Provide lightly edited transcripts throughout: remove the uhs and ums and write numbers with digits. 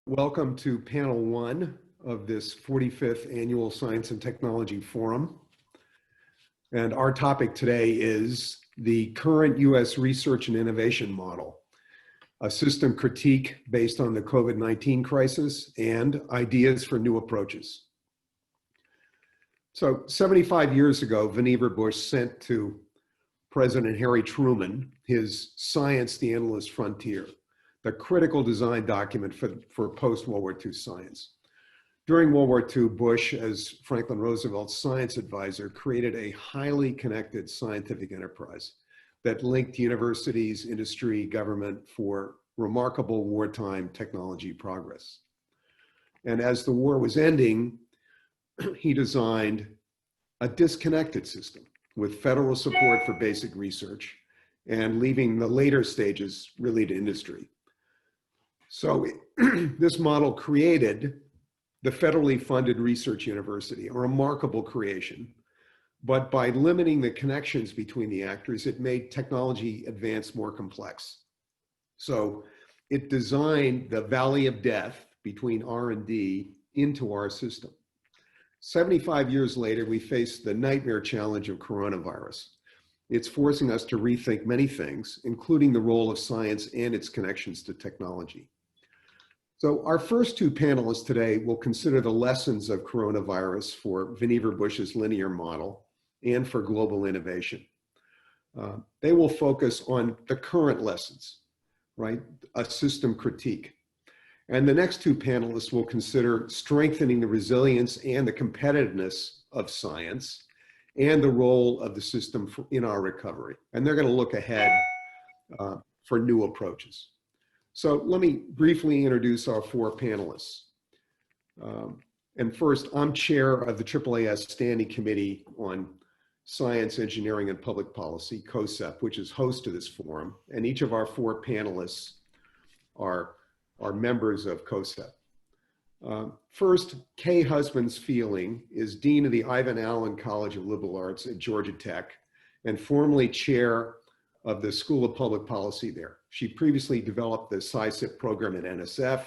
Welcome to panel one of this 45th Annual Science and Technology Forum. And our topic today is the current U.S. research and innovation model, a system critique based on the COVID-19 crisis and ideas for new approaches. So 75 years ago, Vannevar Bush sent to President Harry Truman his Science, the Endless Frontier, the critical design document for post-World War II science. During World War II, Bush, as Franklin Roosevelt's science advisor, created a highly connected scientific enterprise that linked universities, industry, government for remarkable wartime technology progress. And as the war was ending, he designed a disconnected system with federal support for basic research and leaving the later stages really to industry. So this model created the federally funded research university, a remarkable creation. But by limiting the connections between the actors, it made technology advance more complex. So it designed the valley of death between R&D into our system. 75 years later, we face the nightmare challenge of coronavirus. It's forcing us to rethink many things, including the role of science and its connections to technology. So our first two panelists today will consider the lessons of coronavirus for Vannevar Bush's linear model and for global innovation. They will focus on the current lessons, right? A system critique. And the next two panelists will consider strengthening the resilience and the competitiveness of science and the role of the system in our recovery. And they're going to look ahead for new approaches. So let me briefly introduce our four panelists. And first, I'm chair of the AAAS Standing Committee on Science, Engineering, and Public Policy, COSEP, which is host to this forum. And each of our four panelists are members of COSEP. First, Kay Husbands-Fealing is Dean of the Ivan Allen College of Liberal Arts at Georgia Tech and formerly chair of the School of Public Policy there. She previously developed the SciSip program at NSF,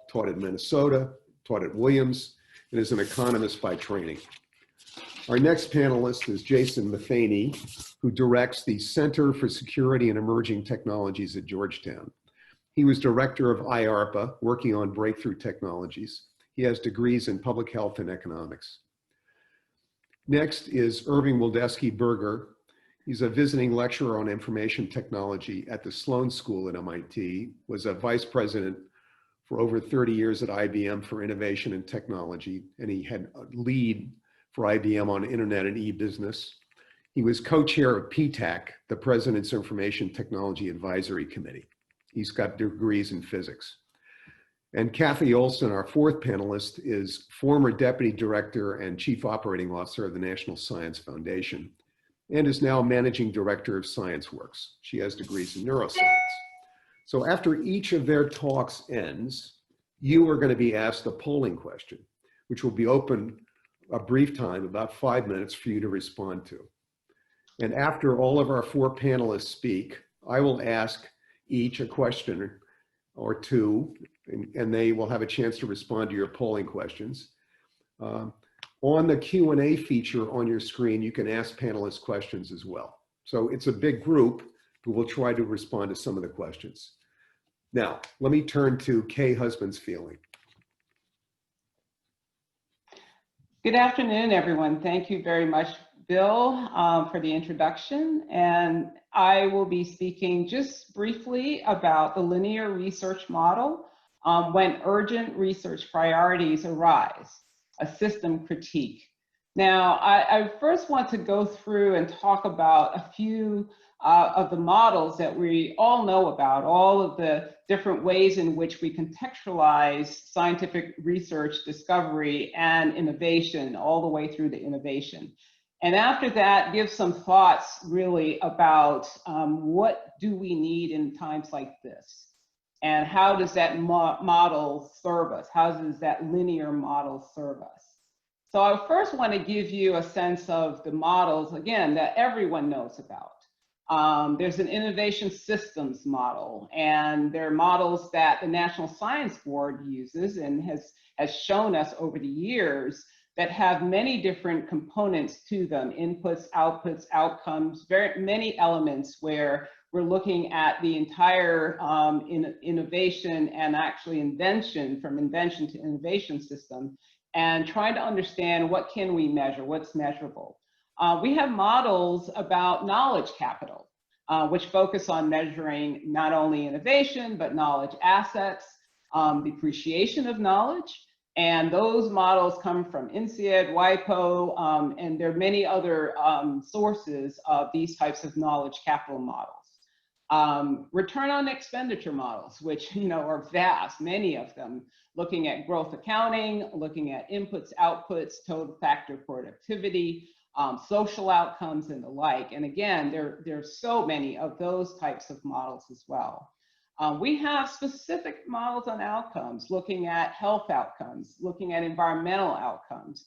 taught at Minnesota, taught at Williams, and is an economist by training. Our next panelist is Jason Matheny, who directs the Center for Security and Emerging Technologies at Georgetown. He was director of IARPA, working on breakthrough technologies. He has degrees in public health and economics. Next is Irving Waldowski Berger. He's a visiting lecturer on information technology at the Sloan School at MIT, was a vice president for over 30 years at IBM for innovation and technology, and he had a lead for IBM on internet and e-business. He was co-chair of PTAC, the President's Information Technology Advisory Committee. He's got degrees in physics. And Kathy Olson, our fourth panelist, is former deputy director and chief operating officer of the National Science Foundation, and is now managing director of ScienceWorks. She has degrees in neuroscience. So after each of their talks ends, you are going to be asked a polling question, which will be open a brief time, about 5 minutes, for you to respond to. And after all of our four panelists speak, I will ask each a question or two, and they will have a chance to respond to your polling questions. On the Q&A feature on your screen, you can ask panelists questions as well. So it's a big group, but we'll try to respond to some of the questions. Now, let me turn to Kay Husbands-Fealing. Good afternoon, everyone. Thank you very much, Bill, for the introduction. And I will be speaking just briefly about the linear research model when urgent research priorities arise. A system critique. Now, I first want to go through and talk about a few of the models that we all know about, all of the different ways in which we contextualize scientific research, discovery, and innovation, all the way through to innovation. And after that, give some thoughts really about what do we need in times like this? And how does that model serve us? How does that linear model serve us? So I first want to give you a sense of the models, again, that everyone knows about. There's an innovation systems model, and there are models that the National Science Board uses and has shown us over the years that have many different components to them: inputs, outputs, outcomes, very many elements where we're looking at the entire innovation and actually invention, from invention to innovation system, and trying to understand what can we measure, what's measurable. We have models about knowledge capital, which focus on measuring not only innovation, but knowledge assets, depreciation of knowledge. And those models come from INSEAD, WIPO, and there are many other sources of these types of knowledge capital models. Return on expenditure models, which are vast, many of them, looking at growth accounting, looking at inputs, outputs, total factor productivity, social outcomes, and the like. And again, there are so many of those types of models as well. We have specific models on outcomes, looking at health outcomes, looking at environmental outcomes.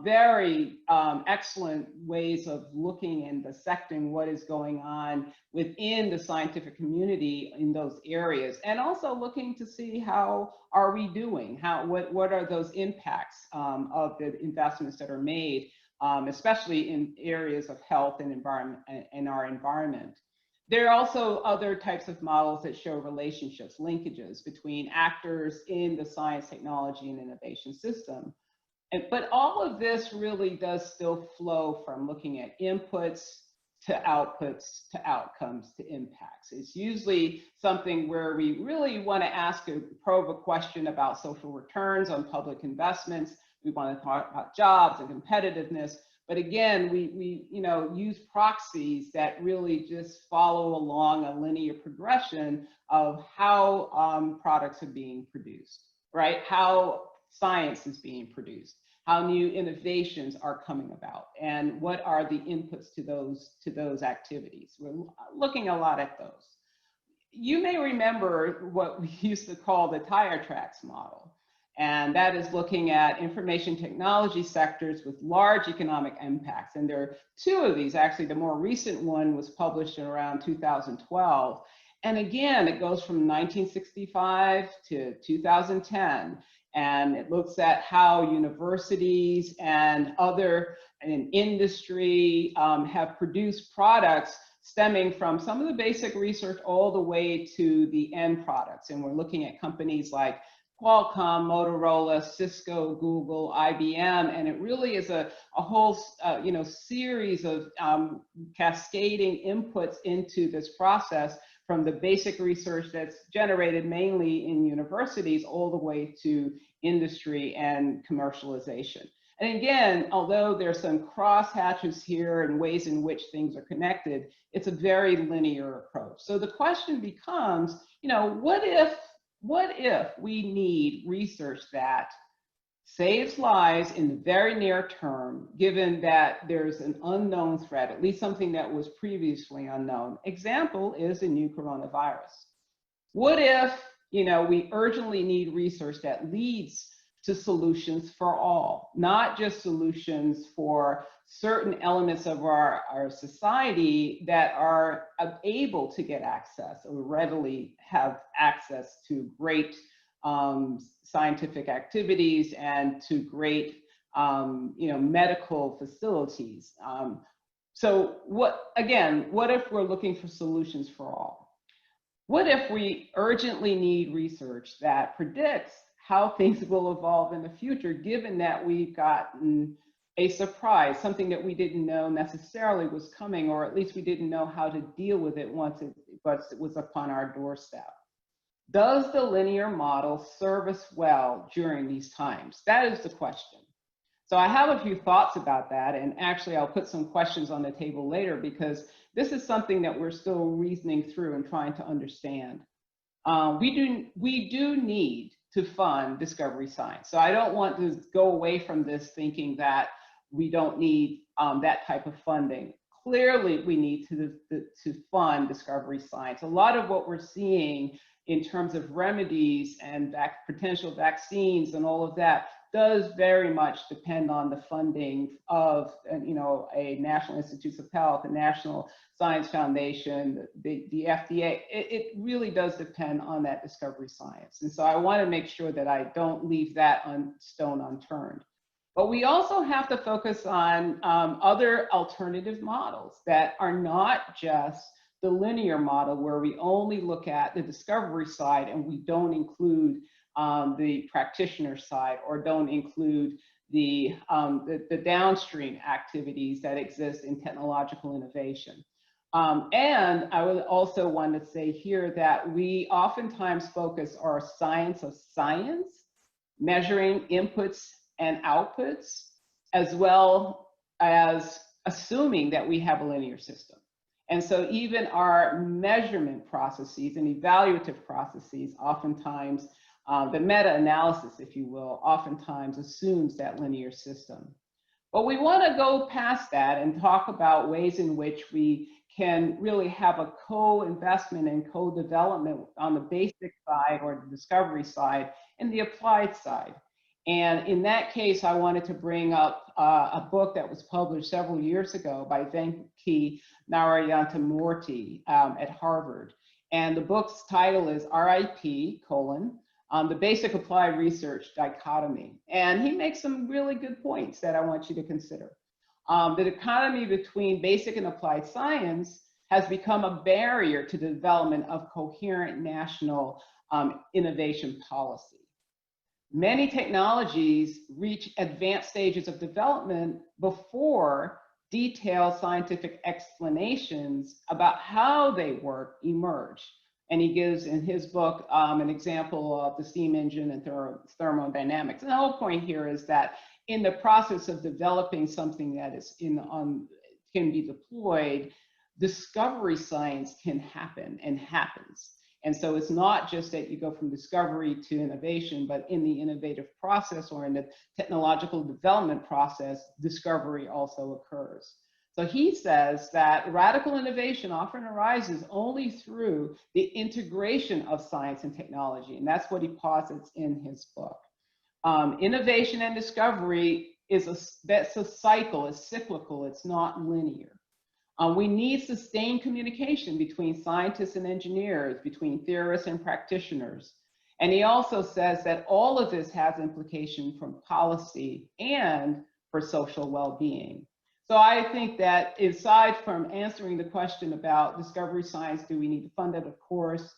Very excellent ways of looking and dissecting what is going on within the scientific community in those areas, and also looking to see how are we doing, what are those impacts of the investments that are made, especially in areas of health and environment and our environment. There are also other types of models that show relationships, linkages between actors in the science, technology, and innovation system. But all of this really does still flow from looking at inputs to outputs to outcomes to impacts. It's usually something where we really want to probe a question about social returns on public investments. We want to talk about jobs and competitiveness. But again, we use proxies that really just follow along a linear progression of how products are being produced, right? How science is being produced, how new innovations are coming about, and what are the inputs to those activities. We're looking a lot at those. You may remember what we used to call the tire tracks model. And that is looking at information technology sectors with large economic impacts. And there are two of these, actually. The more recent one was published in around 2012. And again, it goes from 1965 to 2010. And it looks at how universities and other industry have produced products stemming from some of the basic research all the way to the end products. And we're looking at companies like Qualcomm, Motorola, Cisco, Google, IBM, and it really is a whole series of cascading inputs into this process, from the basic research that's generated mainly in universities all the way to industry and commercialization. And again, although there's some crosshatches here and ways in which things are connected, it's a very linear approach. So the question becomes, what if we need research that saves lives in the very near term, given that there's an unknown threat, at least something that was previously unknown? Example is the new coronavirus. What if, we urgently need research that leads to solutions for all, not just solutions for certain elements of our society that are able to get access or readily have access to great scientific activities and to great medical facilities. So what if we're looking for solutions for all? What if we urgently need research that predicts how things will evolve in the future, given that we've gotten a surprise, something that we didn't know necessarily was coming, or at least we didn't know how to deal with it once it was upon our doorstep? Does the linear model serve us well during these times? That is the question. So I have a few thoughts about that, and actually I'll put some questions on the table later, because this is something that we're still reasoning through and trying to understand. We do need to fund discovery science. So I don't want to go away from this thinking that we don't need that type of funding. Clearly, we need to fund discovery science. A lot of what we're seeing in terms of remedies and potential vaccines and all of that does very much depend on the funding of, a National Institutes of Health, a National Science Foundation, the FDA. It really does depend on that discovery science. And so I want to make sure that I don't leave that stone unturned. But we also have to focus on other alternative models that are not just the linear model where we only look at the discovery side and we don't include the practitioner side, or don't include the downstream activities that exist in technological innovation. And I would also want to say here that we oftentimes focus our science of science, measuring inputs and outputs, as well as assuming that we have a linear system. And so even our measurement processes and evaluative processes, oftentimes, the meta-analysis, if you will, oftentimes assumes that linear system. But we want to go past that and talk about ways in which we can really have a co-investment and co-development on the basic side or the discovery side and the applied side. And in that case, I wanted to bring up a book that was published several years ago by Venki Narayanamurthy at Harvard. And the book's title is RIP: The Basic Applied Research Dichotomy. And he makes some really good points that I want you to consider. The dichotomy between basic and applied science has become a barrier to the development of coherent national innovation policy. Many technologies reach advanced stages of development before detailed scientific explanations about how they work emerge. And he gives in his book an example of the steam engine and thermodynamics. And the whole point here is that in the process of developing something that is can be deployed, discovery science can happen and happens. And so it's not just that you go from discovery to innovation, but in the innovative process or in the technological development process, discovery also occurs. So he says that radical innovation often arises only through the integration of science and technology, and that's what he posits in his book. Innovation and discovery that's a cycle, it's cyclical, it's not linear. We need sustained communication between scientists and engineers, between theorists and practitioners. And he also says that all of this has implication from policy and for social well-being. So I think that aside from answering the question about discovery science, do we need to fund it? Of course.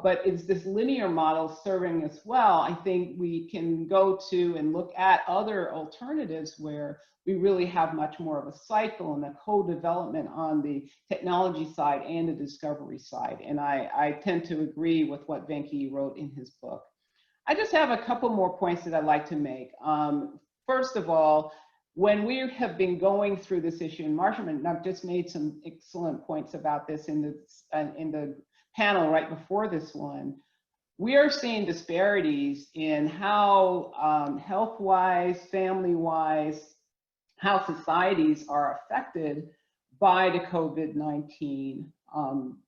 But is this linear model serving us well? I think we can go to and look at other alternatives where we really have much more of a cycle and a co-development on the technology side and the discovery side. And I tend to agree with what Venki wrote in his book. I just have a couple more points that I'd like to make. First of all, when we have been going through this issue in measurement, and I've just made some excellent points about this in the panel right before this one, we are seeing disparities in how health-wise, family-wise, how societies are affected by the COVID-19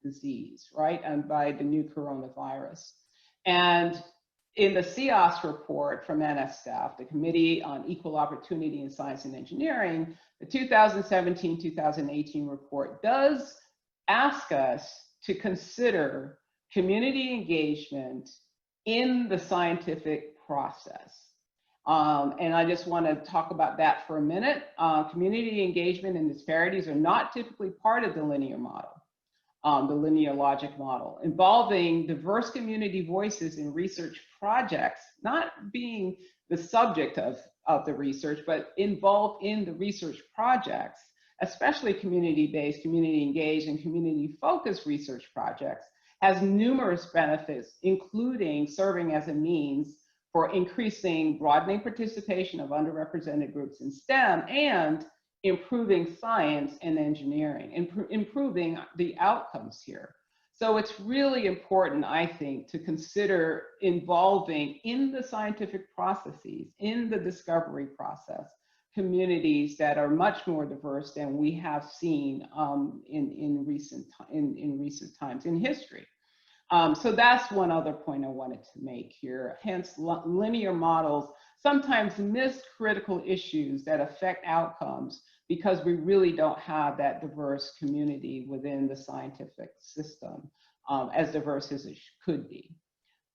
disease, right? And by the new coronavirus. And in the CIOS report from NSF, the Committee on Equal Opportunity in Science and Engineering, the 2017-2018 report does ask us to consider community engagement in the scientific process. And I just want to talk about that for a minute. Community engagement and disparities are not typically part of the linear model, the linear logic model, involving diverse community voices in research projects, not being the subject of the research, but involved in the research projects, especially community-based, community-engaged, and community-focused research projects, has numerous benefits, including serving as a means for increasing broadening participation of underrepresented groups in STEM and improving science and engineering, improving the outcomes here. So it's really important, I think, to consider involving in the scientific processes, in the discovery process, communities that are much more diverse than we have seen in recent times in history. So that's one other point I wanted to make here. Hence, linear models sometimes miss critical issues that affect outcomes because we really don't have that diverse community within the scientific system, as diverse as it could be.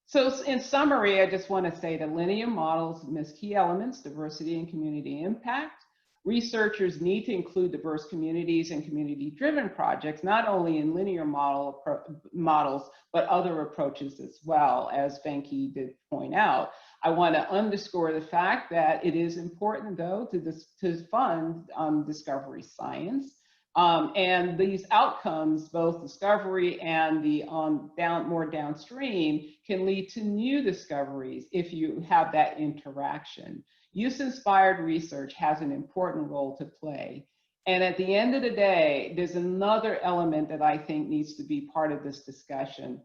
So in summary, I just want to say that linear models miss key elements: diversity and community impact. Researchers need to include diverse communities and community-driven projects, not only in linear models, but other approaches as well, as Venki did point out. I want to underscore the fact that it is important, though, to fund discovery science. And these outcomes, both discovery and the more downstream, can lead to new discoveries if you have that interaction. Use-inspired research has an important role to play. And at the end of the day, there's another element that I think needs to be part of this discussion: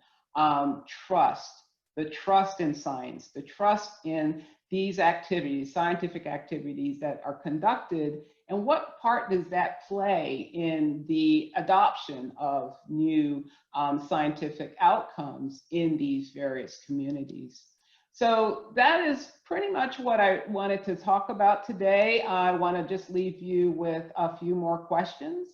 trust. The trust in science, the trust in these activities, scientific activities that are conducted, and what part does that play in the adoption of new scientific outcomes in these various communities. So that is pretty much what I wanted to talk about today. I want to just leave you with a few more questions.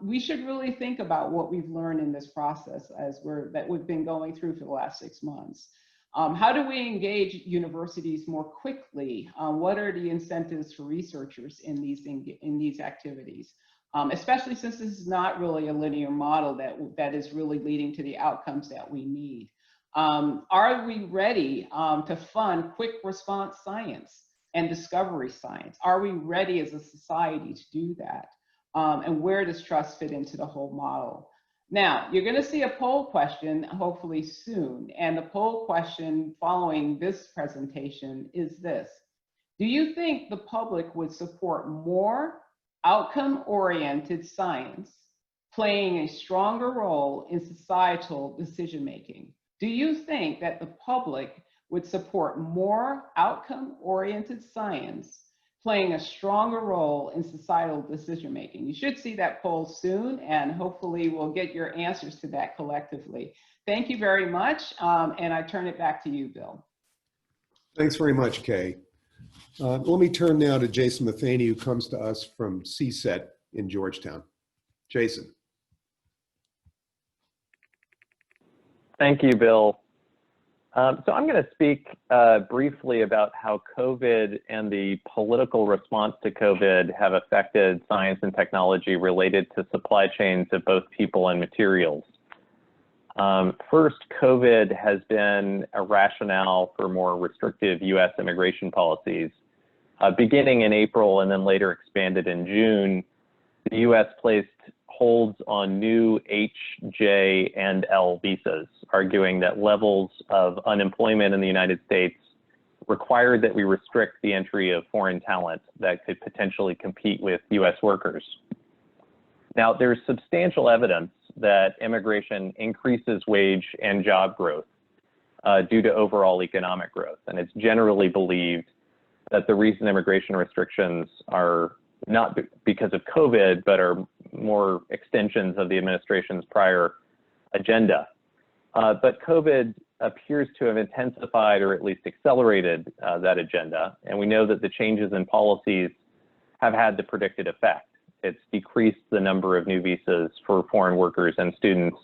We should really think about what we've learned in this process that we've been going through for the last 6 months. How do we engage universities more quickly? What are the incentives for researchers in these activities? Especially since this is not really a linear model that is really leading to the outcomes that we need. Are we ready to fund quick response science and discovery science? Are we ready as a society to do that? And where does trust fit into the whole model? Now, you're going to see a poll question hopefully soon. And the poll question following this presentation is this: do you think the public would support more outcome-oriented science playing a stronger role in societal decision-making? Do you think that the public would support more outcome-oriented science playing a stronger role in societal decision-making? You should see that poll soon, and hopefully we'll get your answers to that collectively. Thank you very much, and I turn it back to you, Bill. Thanks very much, Kay. Let me turn now to Jason Matheny, who comes to us from CSET in Georgetown. Jason. Thank you, Bill. So I'm going to speak briefly about how COVID and the political response to COVID have affected science and technology related to supply chains of both people and materials. First, COVID has been a rationale for more restrictive U.S. immigration policies. Beginning in April and then later expanded in June, the U.S. placed holds on new H, J, and L visas, arguing that levels of unemployment in the United States required that we restrict the entry of foreign talent that could potentially compete with U.S. workers. Now, there's substantial evidence that immigration increases wage and job growth due to overall economic growth. And it's generally believed that the recent immigration restrictions are not because of COVID, but are more extensions of the administration's prior agenda. But COVID appears to have intensified or at least accelerated that agenda. And we know that the changes in policies have had the predicted effect. It's decreased the number of new visas for foreign workers and students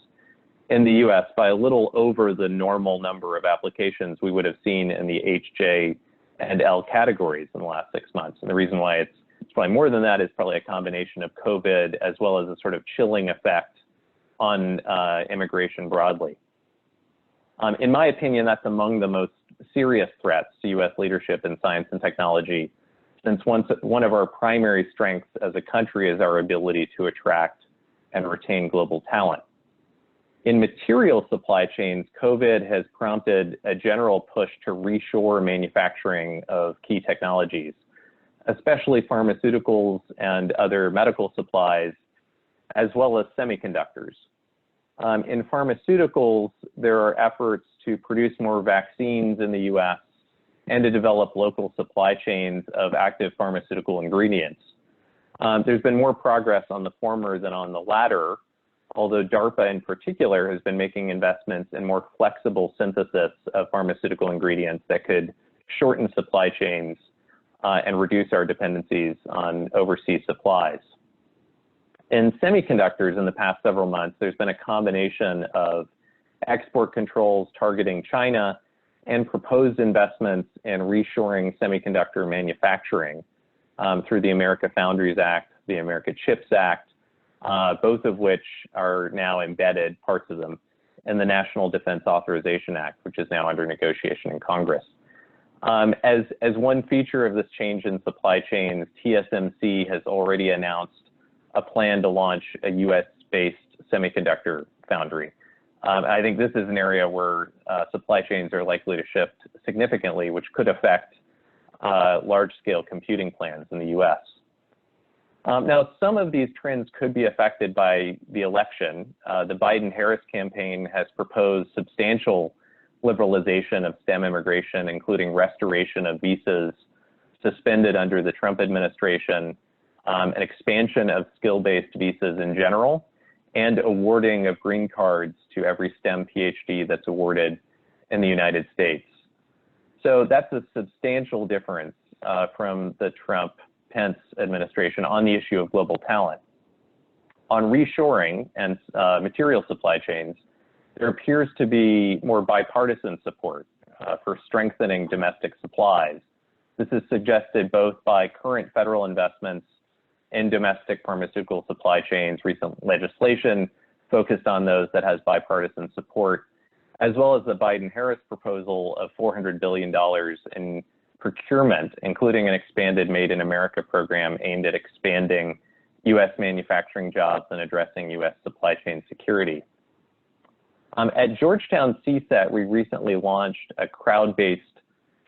in the US by a little over the normal number of applications we would have seen in the H, J, and L categories in the last 6 months. And the reason why it's probably more than that is probably a combination of COVID as well as a sort of chilling effect on immigration broadly. In my opinion, that's among the most serious threats to U.S. leadership in science and technology, since one of our primary strengths as a country is our ability to attract and retain global talent. In material supply chains, COVID has prompted a general push to reshore manufacturing of key technologies, especially pharmaceuticals and other medical supplies, as well as semiconductors. In pharmaceuticals, there are efforts to produce more vaccines in the US and to develop local supply chains of active pharmaceutical ingredients. There's been more progress on the former than on the latter, although DARPA in particular has been making investments in more flexible synthesis of pharmaceutical ingredients that could shorten supply chains and reduce our dependencies on overseas supplies. In semiconductors in the past several months, there's been a combination of export controls targeting China and proposed investments in reshoring semiconductor manufacturing through the America Foundries Act, the America CHIPS Act, both of which are now embedded, parts of them, in the National Defense Authorization Act, which is now under negotiation in Congress. As one feature of this change in supply chains, TSMC has already announced a plan to launch a US-based semiconductor foundry. I think this is an area where supply chains are likely to shift significantly, which could affect large-scale computing plans in the US. Now, some of these trends could be affected by the election. The Biden-Harris campaign has proposed substantial liberalization of STEM immigration, including restoration of visas suspended under the Trump administration, an expansion of skill-based visas in general, and awarding of green cards to every STEM PhD that's awarded in the United States. So that's a substantial difference from the Trump-Pence administration on the issue of global talent. On reshoring and material supply chains, there appears to be more bipartisan support for strengthening domestic supplies. This is suggested both by current federal investments in domestic pharmaceutical supply chains, recent legislation focused on those that has bipartisan support, as well as the Biden-Harris proposal of $400 billion in procurement, including an expanded Made in America program aimed at expanding US manufacturing jobs and addressing US supply chain security. At Georgetown CSET, we recently launched a crowd-based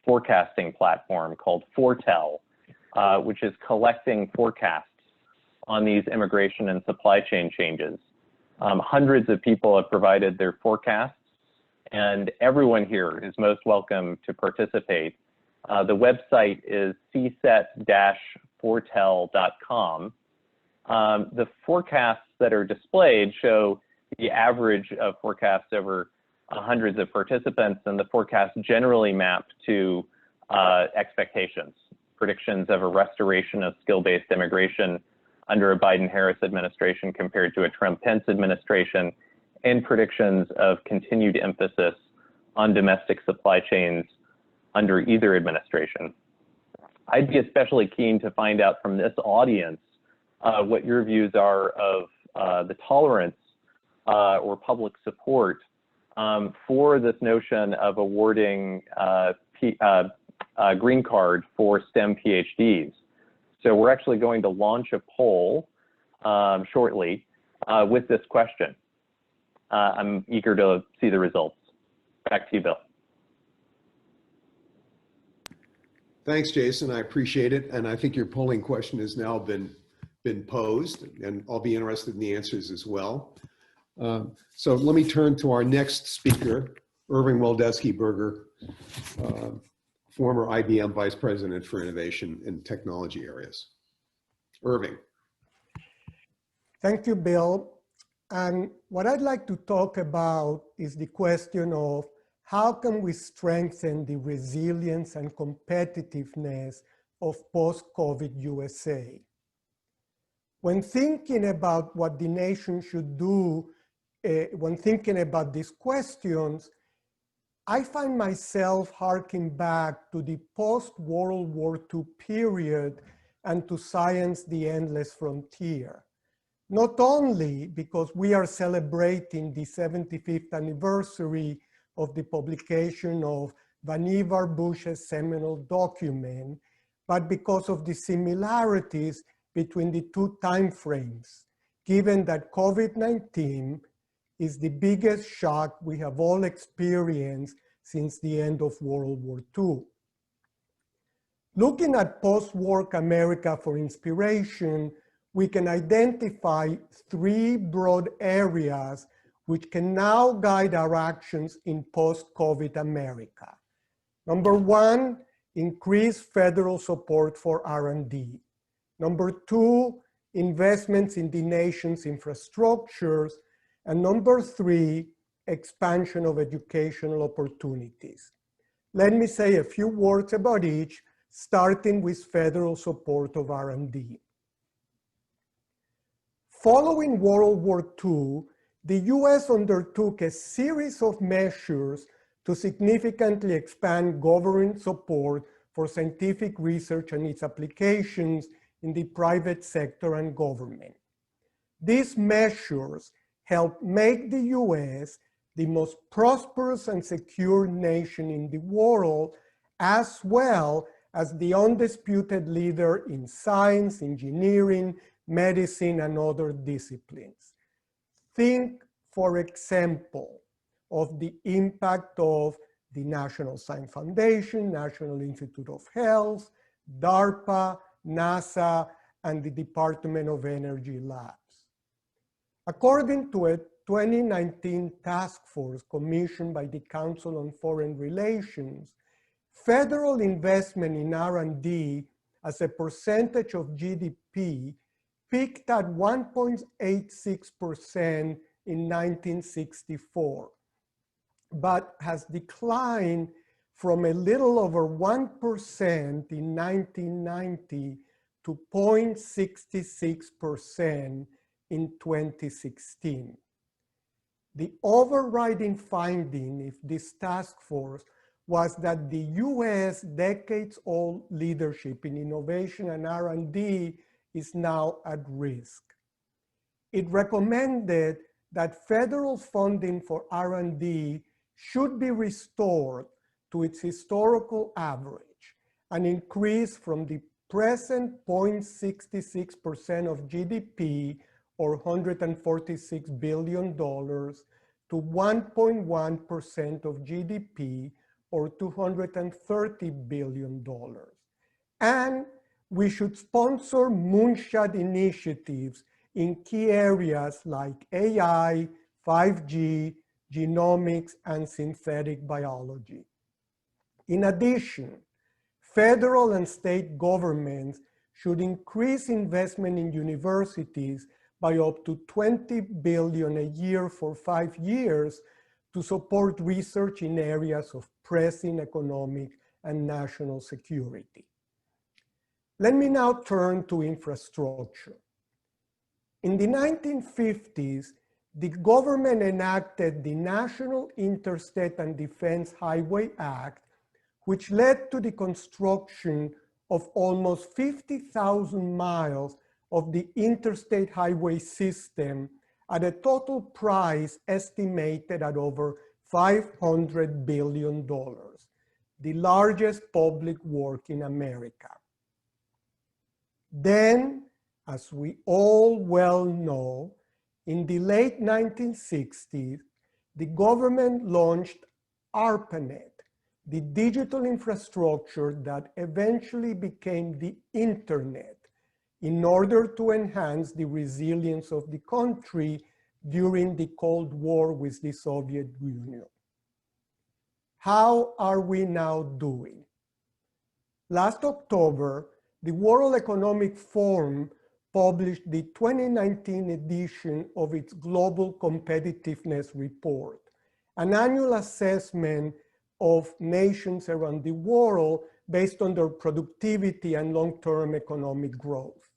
forecasting platform called Foretell, which is collecting forecasts on these immigration and supply chain changes. Hundreds of people have provided their forecasts, and everyone here is most welcome to participate. The website is cset-foretell.com. The forecasts that are displayed show the average of forecasts over hundreds of participants, and the forecasts generally map to expectations, predictions of a restoration of skill-based immigration under a Biden-Harris administration compared to a Trump-Pence administration, and predictions of continued emphasis on domestic supply chains under either administration. I'd be especially keen to find out from this audience what your views are of the tolerance or public support for this notion of awarding green card for STEM PhDs. So we're actually going to launch a poll shortly with this question. I'm eager to see the results. Back to you, Bill. Thanks, Jason. I appreciate it. And I think your polling question has now been posed, and I'll be interested in the answers as well. So let me turn to our next speaker, Irving Waldowski Berger, former IBM Vice President for Innovation in Technology areas. Irving. Thank you, Bill. And what I'd like to talk about is the question of how can we strengthen the resilience and competitiveness of post-COVID USA? When thinking about what the nation should do, when thinking about these questions, I find myself harking back to the post-World War II period and to Science, the Endless Frontier. Not only because we are celebrating the 75th anniversary of the publication of Vannevar Bush's seminal document, but because of the similarities between the two timeframes, given that COVID-19 is the biggest shock we have all experienced since the end of World War II. Looking at post-war America for inspiration, we can identify three broad areas which can now guide our actions in post-COVID America. Number one, increase federal support for R&D. Number two, investments in the nation's infrastructures. And number 3, expansion of educational opportunities. Let me say a few words about each, starting with federal support of R&D. Following World War II, the US undertook a series of measures to significantly expand government support for scientific research and its applications in the private sector and government. These measures helped make the US the most prosperous and secure nation in the world, as well as the undisputed leader in science, engineering, medicine, and other disciplines. Think, for example, of the impact of the National Science Foundation, National Institute of Health, DARPA, NASA, and the Department of Energy labs. According to a 2019 task force commissioned by the Council on Foreign Relations, federal investment in R&D as a percentage of GDP peaked at 1.86% in 1964, but has declined from a little over 1% in 1990 to 0.66% in 2016. The overriding finding of this task force was that the US decades-old leadership in innovation and R&D is now at risk. It recommended that federal funding for R&D should be restored to its historical average and increase from the present 0.66% of GDP, or $146 billion, to 1.1% of GDP, or $230 billion. And we should sponsor moonshot initiatives in key areas like AI, 5G, genomics, and synthetic biology. In addition, federal and state governments should increase investment in universities by up to $20 billion a year for 5 years to support research in areas of pressing economic and national security. Let me now turn to infrastructure. In the 1950s, the government enacted the National Interstate and Defense Highway Act, which led to the construction of almost 50,000 miles of the interstate highway system at a total price estimated at over $500 billion, the largest public work in America. Then, as we all well know, in the late 1960s, the government launched ARPANET, the digital infrastructure that eventually became the internet, in order to enhance the resilience of the country during the Cold War with the Soviet Union. How are we now doing? Last October, the World Economic Forum published the 2019 edition of its Global Competitiveness Report, an annual assessment of nations around the world based on their productivity and long-term economic growth.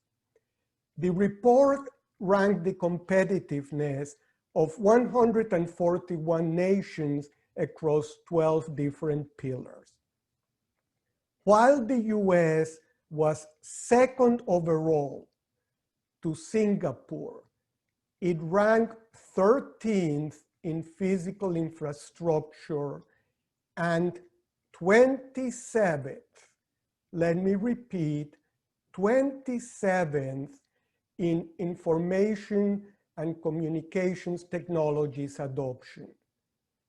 The report ranked the competitiveness of 141 nations across 12 different pillars. While the US was second overall to Singapore, it ranked 13th in physical infrastructure and 27th, let me repeat, 27th in information and communications technologies adoption,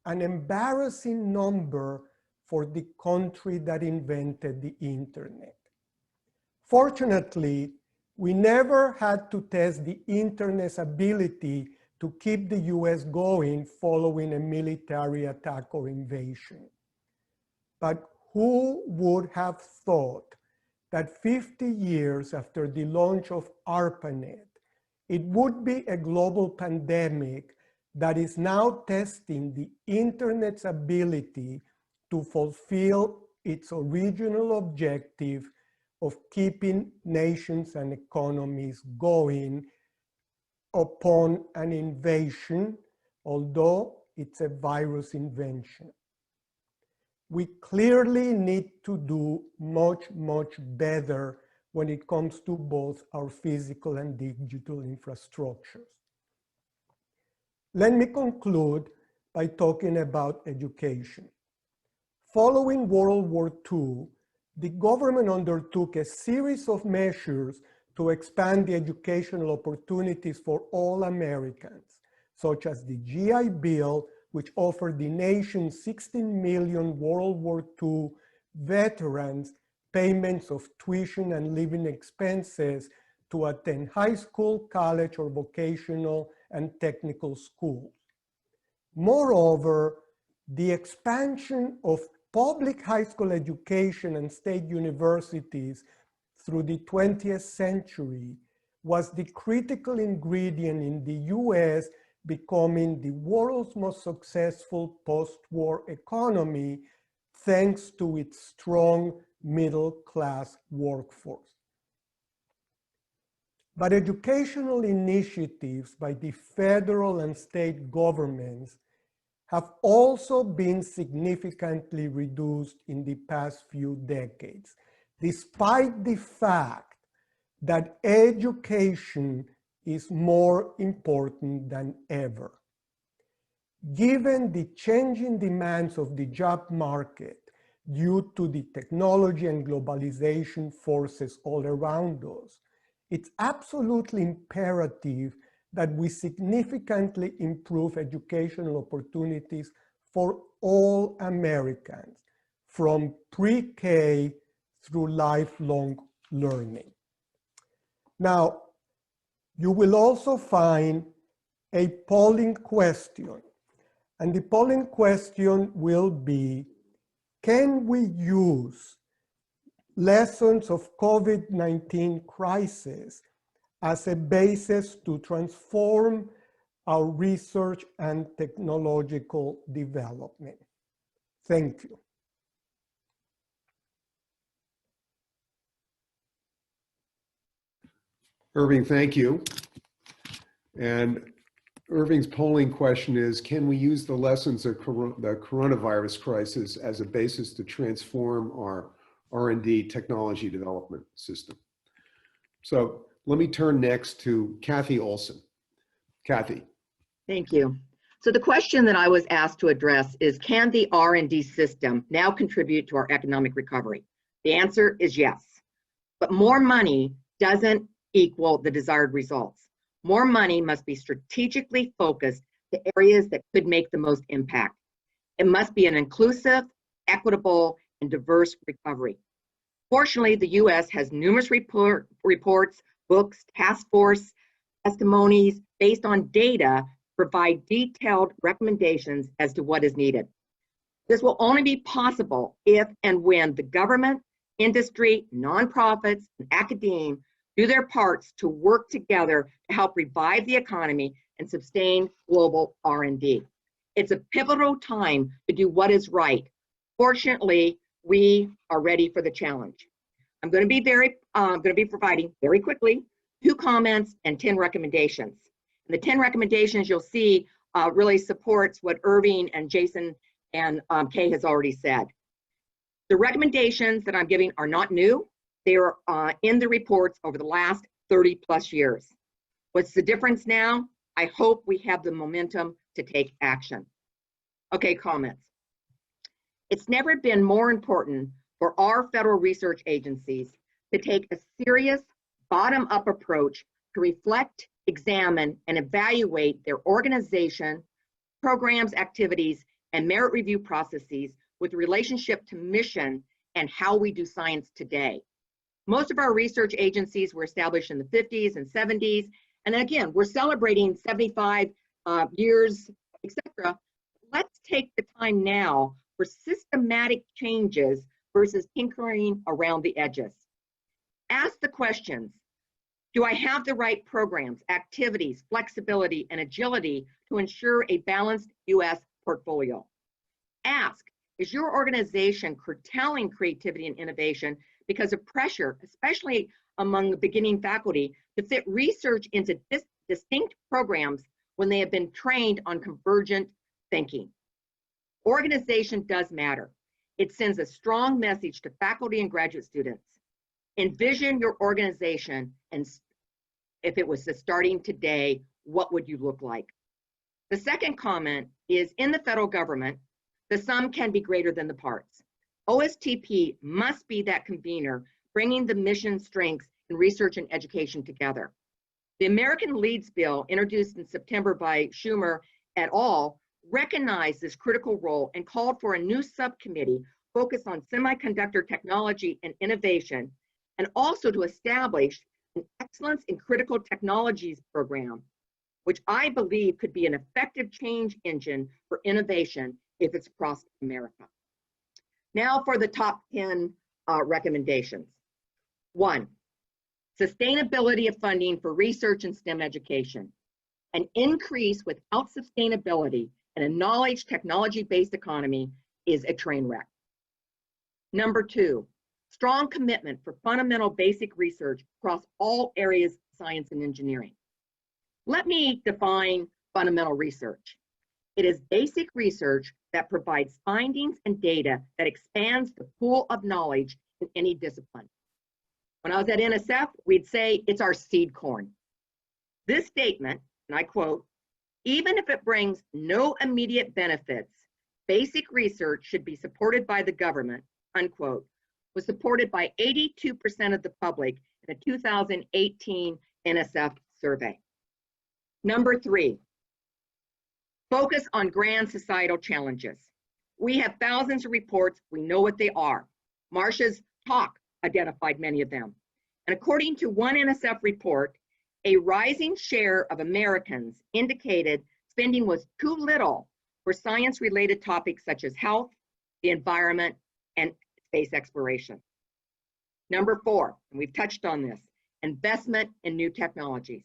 an embarrassing number for the country that invented the internet. Fortunately, we never had to test the internet's ability to keep the US going following a military attack or invasion. But who would have thought that 50 years after the launch of ARPANET, it would be a global pandemic that is now testing the internet's ability to fulfill its original objective of keeping nations and economies going upon an invasion, although it's a virus invention. We clearly need to do much, much better when it comes to both our physical and digital infrastructures. Let me conclude by talking about education. Following World War II, the government undertook a series of measures to expand the educational opportunities for all Americans, such as the GI Bill, which offered the nation's 16 million World War II veterans payments of tuition and living expenses to attend high school, college, or vocational and technical schools. Moreover, the expansion of public high school education and state universities through the 20th century was the critical ingredient in the US becoming the world's most successful post-war economy, thanks to its strong middle-class workforce. But educational initiatives by the federal and state governments have also been significantly reduced in the past few decades, despite the fact that education is more important than ever. Given the changing demands of the job market due to the technology and globalization forces all around us, it's absolutely imperative that we significantly improve educational opportunities for all Americans, from pre-K through lifelong learning. Now, you will also find a polling question, and the polling question will be, can we use lessons of COVID-19 crisis as a basis to transform our research and technological development? Thank you. Irving, thank you. And Irving's polling question is, can we use the lessons of the coronavirus crisis as a basis to transform our R&D technology development system? So let me turn next to Kathy Olson. Kathy. Thank you. So the question that I was asked to address is, can the R&D system now contribute to our economic recovery? The answer is yes. But more money doesn't equal the desired results. More money must be strategically focused to areas that could make the most impact. It must be an inclusive, equitable, and diverse recovery. Fortunately, the US has numerous reports, books, task force, testimonies based on data provide detailed recommendations as to what is needed. This will only be possible if and when the government, industry, nonprofits, and academia do their parts to work together to help revive the economy and sustain global R&D. It's a pivotal time to do what is right. Fortunately, we are ready for the challenge. I'm going to be providing very quickly 2 comments and 10 recommendations. And the 10 recommendations you'll see really supports what Irving and Jason and Kay has already said. The recommendations that I'm giving are not new. They are in the reports over the last 30+ years. What's the difference now? I hope we have the momentum to take action. Okay, comments. It's never been more important for our federal research agencies to take a serious bottom-up approach to reflect, examine, and evaluate their organization, programs, activities, and merit review processes with relationship to mission and how we do science today. Most of our research agencies were established in the 50s and 70s, and again, we're celebrating 75 years, etc. Let's take the time now for systematic changes versus tinkering around the edges. Ask the questions. Do I have the right programs, activities, flexibility, and agility to ensure a balanced US portfolio? Ask, is your organization curtailing creativity and innovation because of pressure, especially among the beginning faculty, to fit research into distinct programs when they have been trained on convergent thinking? Organization does matter. It sends a strong message to faculty and graduate students. Envision your organization, and if it was starting today, what would you look like? The second comment is, in the federal government, the sum can be greater than the parts. OSTP must be that convener, bringing the mission strengths in research and education together. The American Leads Bill, introduced in September by Schumer et al., recognized this critical role and called for a new subcommittee focused on semiconductor technology and innovation, and also to establish an Excellence in Critical Technologies program, which I believe could be an effective change engine for innovation if it's across America. Now for the top 10 recommendations. 1, sustainability of funding for research and STEM education. An increase without sustainability in a knowledge technology-based economy is a train wreck. Number 2, strong commitment for fundamental basic research across all areas of science and engineering. Let me define fundamental research. It is basic research that provides findings and data that expands the pool of knowledge in any discipline. When I was at NSF, we'd say it's our seed corn. This statement, and I quote, "Even if it brings no immediate benefits, basic research should be supported by the government," unquote, was supported by 82% of the public in a 2018 NSF survey. Number 3, focus on grand societal challenges. We have thousands of reports, we know what they are. Marcia's talk identified many of them. And according to one NSF report, a rising share of Americans indicated spending was too little for science-related topics such as health, the environment, and space exploration. Number 4, and we've touched on this, investment in new technologies.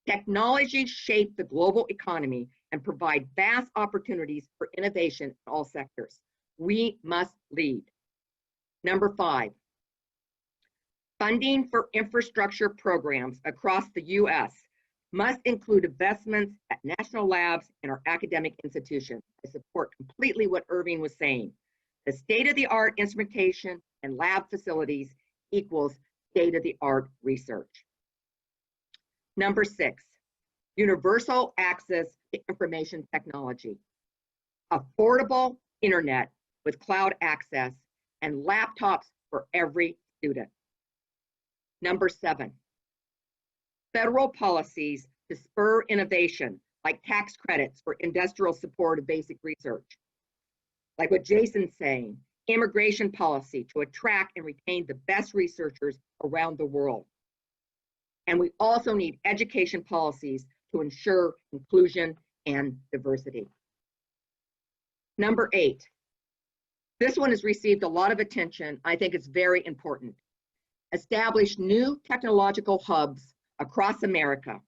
Technologies shape the global economy and provide vast opportunities for innovation in all sectors. We must lead. Number 5, funding for infrastructure programs across the US must include investments at national labs and our academic institutions. I support completely what Irving was saying. The state-of-the-art instrumentation and lab facilities equals state-of-the-art research. Number 6, universal access to information technology. Affordable internet with cloud access and laptops for every student. Number 7, federal policies to spur innovation, like tax credits for industrial support of basic research. Like what Jason's saying, immigration policy to attract and retain the best researchers around the world. And we also need education policies to ensure inclusion and diversity. Number 8, this one has received a lot of attention. I think it's very important. Establish new technological hubs across America.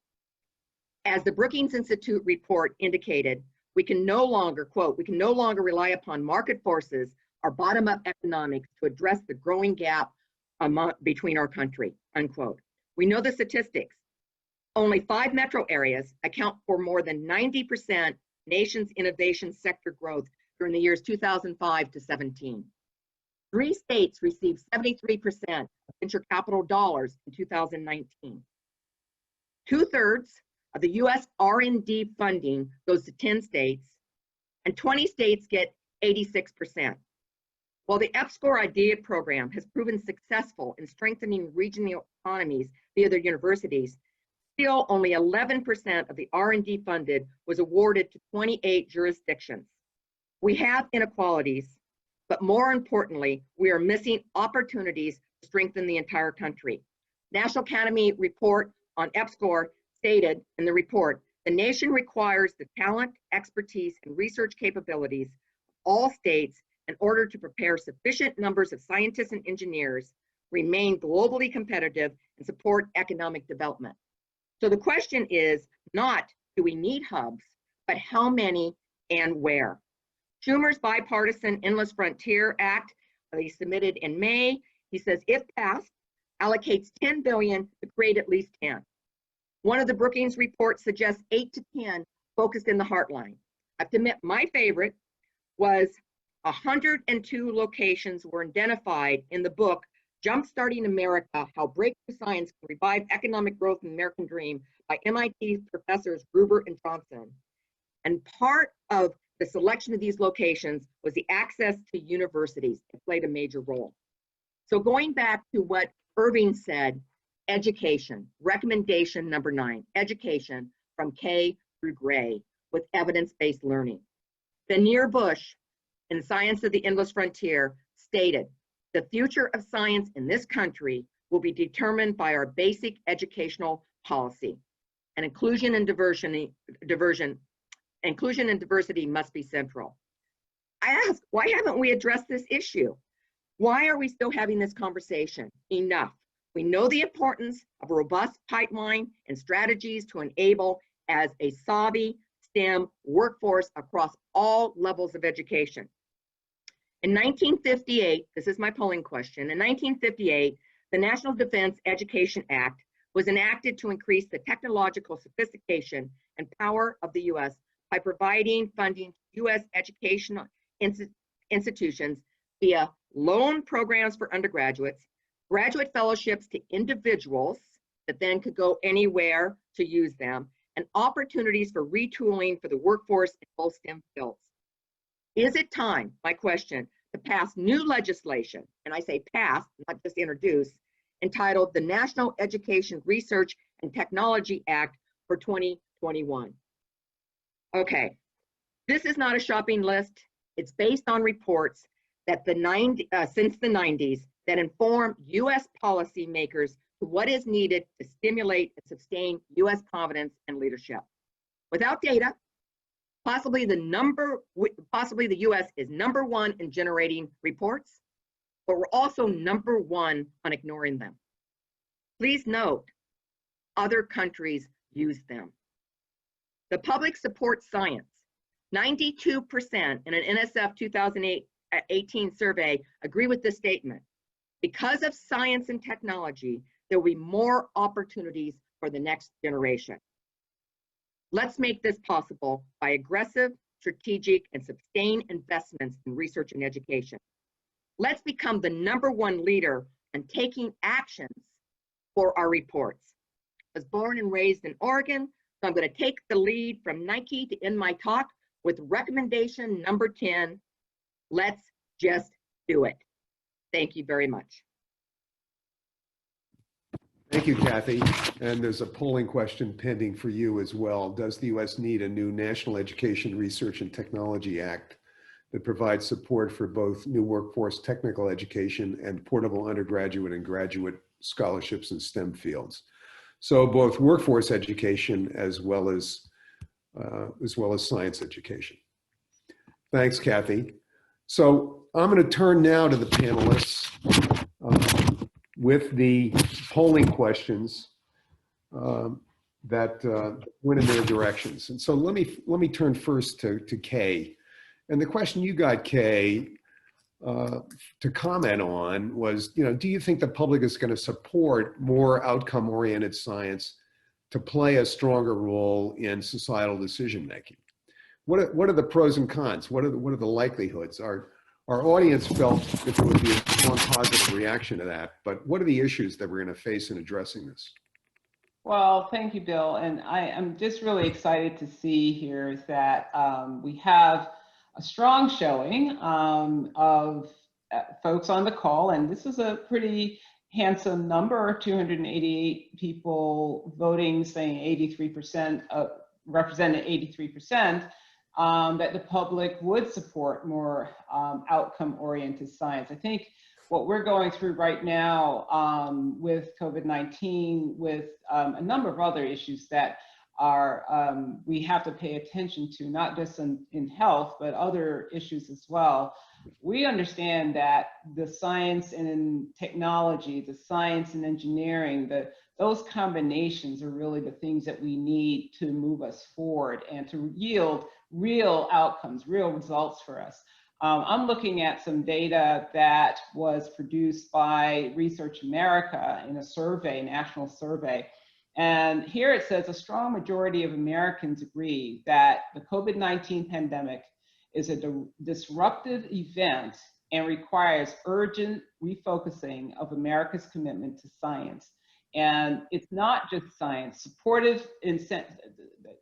As the Brookings Institute report indicated, we can no longer, quote, "we can no longer rely upon market forces or bottom-up economics to address the growing gap between our country," unquote. We know the statistics. Only 5 metro areas account for more than 90% nation's innovation sector growth during the years 2005 to 17. 3 states received 73% of venture capital dollars in 2019. 2/3 of the US R&D funding goes to 10 states, and 20 states get 86%. While the EPSCoR IDEA program has proven successful in strengthening regional economies via their universities, still only 11% of the R&D funded was awarded to 28 jurisdictions. We have inequalities, but more importantly, we are missing opportunities to strengthen the entire country. National Academy report on EPSCoR stated in the report, the nation requires the talent, expertise, and research capabilities of all states in order to prepare sufficient numbers of scientists and engineers remain globally competitive, and support economic development. So the question is not, do we need hubs, but how many and where? Schumer's bipartisan Endless Frontier Act, he submitted in May, he says, if passed, allocates $10 billion to create at least 10. One of the Brookings reports suggests 8 to 10 focused in the heartline. I have to admit, my favorite was 102 locations were identified in the book, Jumpstarting America, How Breakthrough Science Can Revive Economic Growth in the American Dream by MIT professors Gruber and Johnson. And part of the selection of these locations was the access to universities that played a major role. So going back to what Irving said, education, recommendation number 9, education from K through Gray with evidence-based learning. Vannear Bush in Science of the Endless Frontier stated, the future of science in this country will be determined by our basic educational policy. And inclusion and diversity must be central. I ask, why haven't we addressed this issue? Why are we still having this conversation? Enough. We know the importance of a robust pipeline and strategies to enable as a savvy STEM workforce across all levels of education. In 1958, this is my polling question, in 1958, the National Defense Education Act was enacted to increase the technological sophistication and power of the U.S. by providing funding to U.S. educational institutions via loan programs for undergraduates, graduate fellowships to individuals that then could go anywhere to use them, and opportunities for retooling for the workforce in both STEM fields. Is it time, my question, to pass new legislation, and I say pass, not just introduce, entitled the National Education Research and Technology Act for 2021? Okay, this is not a shopping list. It's based on reports that since the 90s that inform U.S. policymakers to what is needed to stimulate and sustain U.S. confidence and leadership. Without data, possibly the U.S. is number 1 in generating reports, but we're also number 1 on ignoring them. Please note, other countries use them. The public supports science. 92% in an NSF 2018 survey agree with this statement. Because of science and technology, there will be more opportunities for the next generation. Let's make this possible by aggressive, strategic, and sustained investments in research and education. Let's become the number 1 leader in taking actions for our reports. I was born and raised in Oregon, so I'm going to take the lead from Nike to end my talk with recommendation number 10. Let's just do it. Thank you very much. Thank you, Kathy. And there's a polling question pending for you as well. Does the U.S. need a new National Education Research and Technology Act that provides support for both new workforce technical education and portable undergraduate and graduate scholarships in STEM fields? So both workforce education as well as science education. Thanks, Kathy. So I'm going to turn now to the panelists with the polling questions that went in their directions. And so let me turn first to Kay. And the question you got, Kay, to comment on was, do you think the public is going to support more outcome-oriented science to play a stronger role in societal decision-making? What are the pros and cons? What are the likelihoods? Our audience felt that there would be a strong positive reaction to that, but what are the issues that we're going to face in addressing this? Well, thank you, Bill. And I'm just really excited to see here is that we have a strong showing of folks on the call, and this is a pretty handsome number, 288 people voting, saying 83%, represented 83%, that the public would support more outcome-oriented science. I think what we're going through right now with COVID-19, with a number of other issues that are we have to pay attention to, not just in health, but other issues as well. we understand that the science and technology, the science and engineering, those combinations are really the things that we need to move us forward and to yield real outcomes, real results for us. I'm looking at some data that was produced by Research America in a survey, national survey. And here it says a strong majority of Americans agree that the COVID-19 pandemic is a disruptive event and requires urgent refocusing of America's commitment to science. And it's not just science. Supportive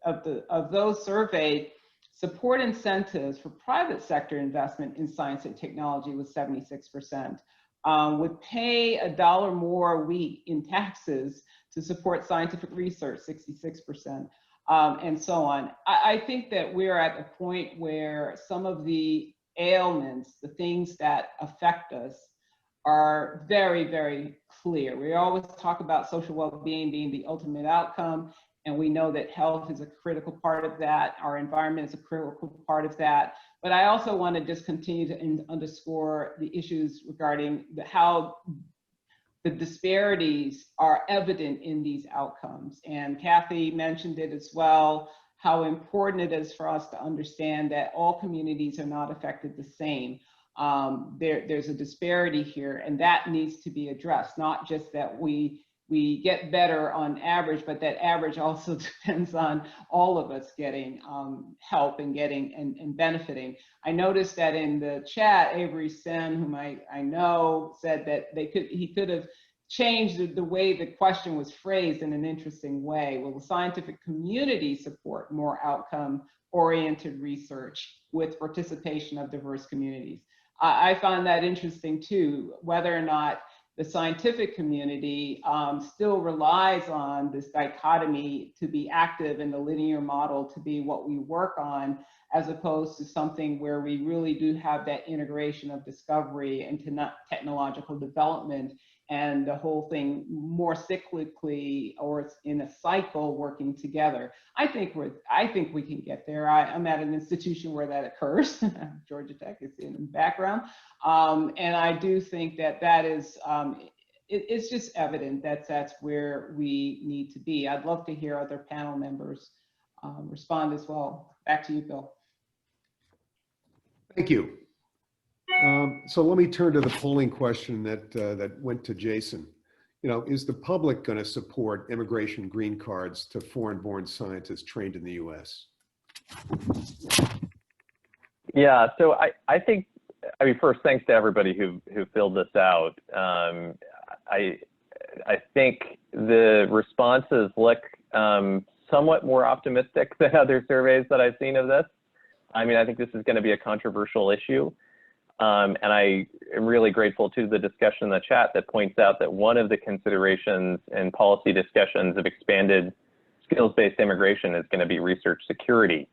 of those surveyed, support incentives for private sector investment in science and technology was 76%. Would pay $1 more a week in taxes to support scientific research, 66%. And so on. I think that we're at a point where some of the ailments, the things that affect us, are very, very clear. We always talk about social well-being being the ultimate outcome, and we know that health is a critical part of that. Our environment is a critical part of that. But I also want to just continue to underscore the issues regarding how the disparities are evident in these outcomes. And Kathy mentioned it as well, how important it is for us to understand that all communities are not affected the same. There's a disparity here, and that needs to be addressed, not just that we get better on average, but that average also depends on all of us getting help and getting and benefiting. I noticed that in the chat, Avery Sen, whom I know, said that he could have changed the way the question was phrased in an interesting way. Will the scientific community support more outcome-oriented research with participation of diverse communities? I found that interesting too, whether or not the scientific community still relies on this dichotomy to be active in the linear model to be what we work on, as opposed to something where we really do have that integration of discovery into technological development and the whole thing more cyclically or it's in a cycle working together. I think we can get there. I'm at an institution where that occurs. Georgia Tech is in the background. And I do think that is, it's just evident that that's where we need to be. I'd love to hear other panel members respond as well. Back to you, Bill. Thank you. So let me turn to the polling question that went to Jason. Is the public going to support immigration green cards to foreign-born scientists trained in the U.S.? Yeah, so I think, first, thanks to everybody who filled this out. I think the responses look somewhat more optimistic than other surveys that I've seen of this. I think this is going to be a controversial issue. And I am really grateful to the discussion in the chat that points out that one of the considerations in policy discussions of expanded skills-based immigration is going to be research security.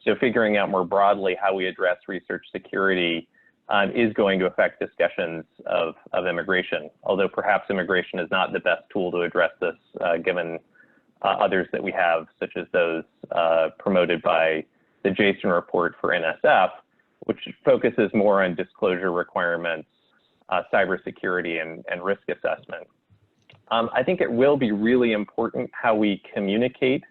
So figuring out more broadly how we address research security is going to affect discussions of immigration, although perhaps immigration is not the best tool to address this, given others that we have, such as those promoted by the Jason report for NSF, which focuses more on disclosure requirements, cybersecurity, and risk assessment. I think it will be really important how we communicate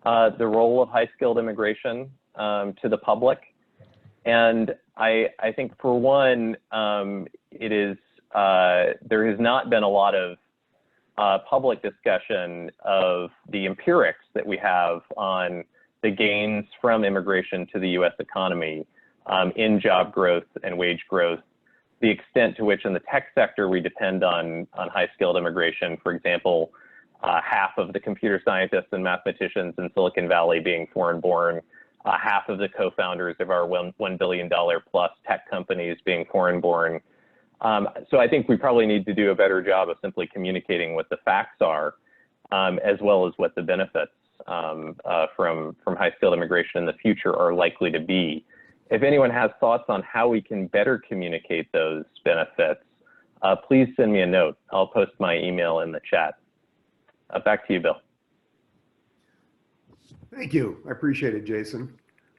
the role of high-skilled immigration to the public. And I think, for one, there has not been a lot of public discussion of the empirics that we have on the gains from immigration to the U.S. economy in job growth and wage growth, the extent to which in the tech sector we depend on high-skilled immigration. For example, half of the computer scientists and mathematicians in Silicon Valley being foreign-born, half of the co-founders of our $1 billion plus tech companies being foreign-born. So I think we probably need to do a better job of simply communicating what the facts are, as well as what the benefits from high-skilled immigration in the future are likely to be. If anyone has thoughts on how we can better communicate those benefits, please send me a note. I'll post my email in the chat. Back to you, Bill. Thank you. I appreciate it, Jason.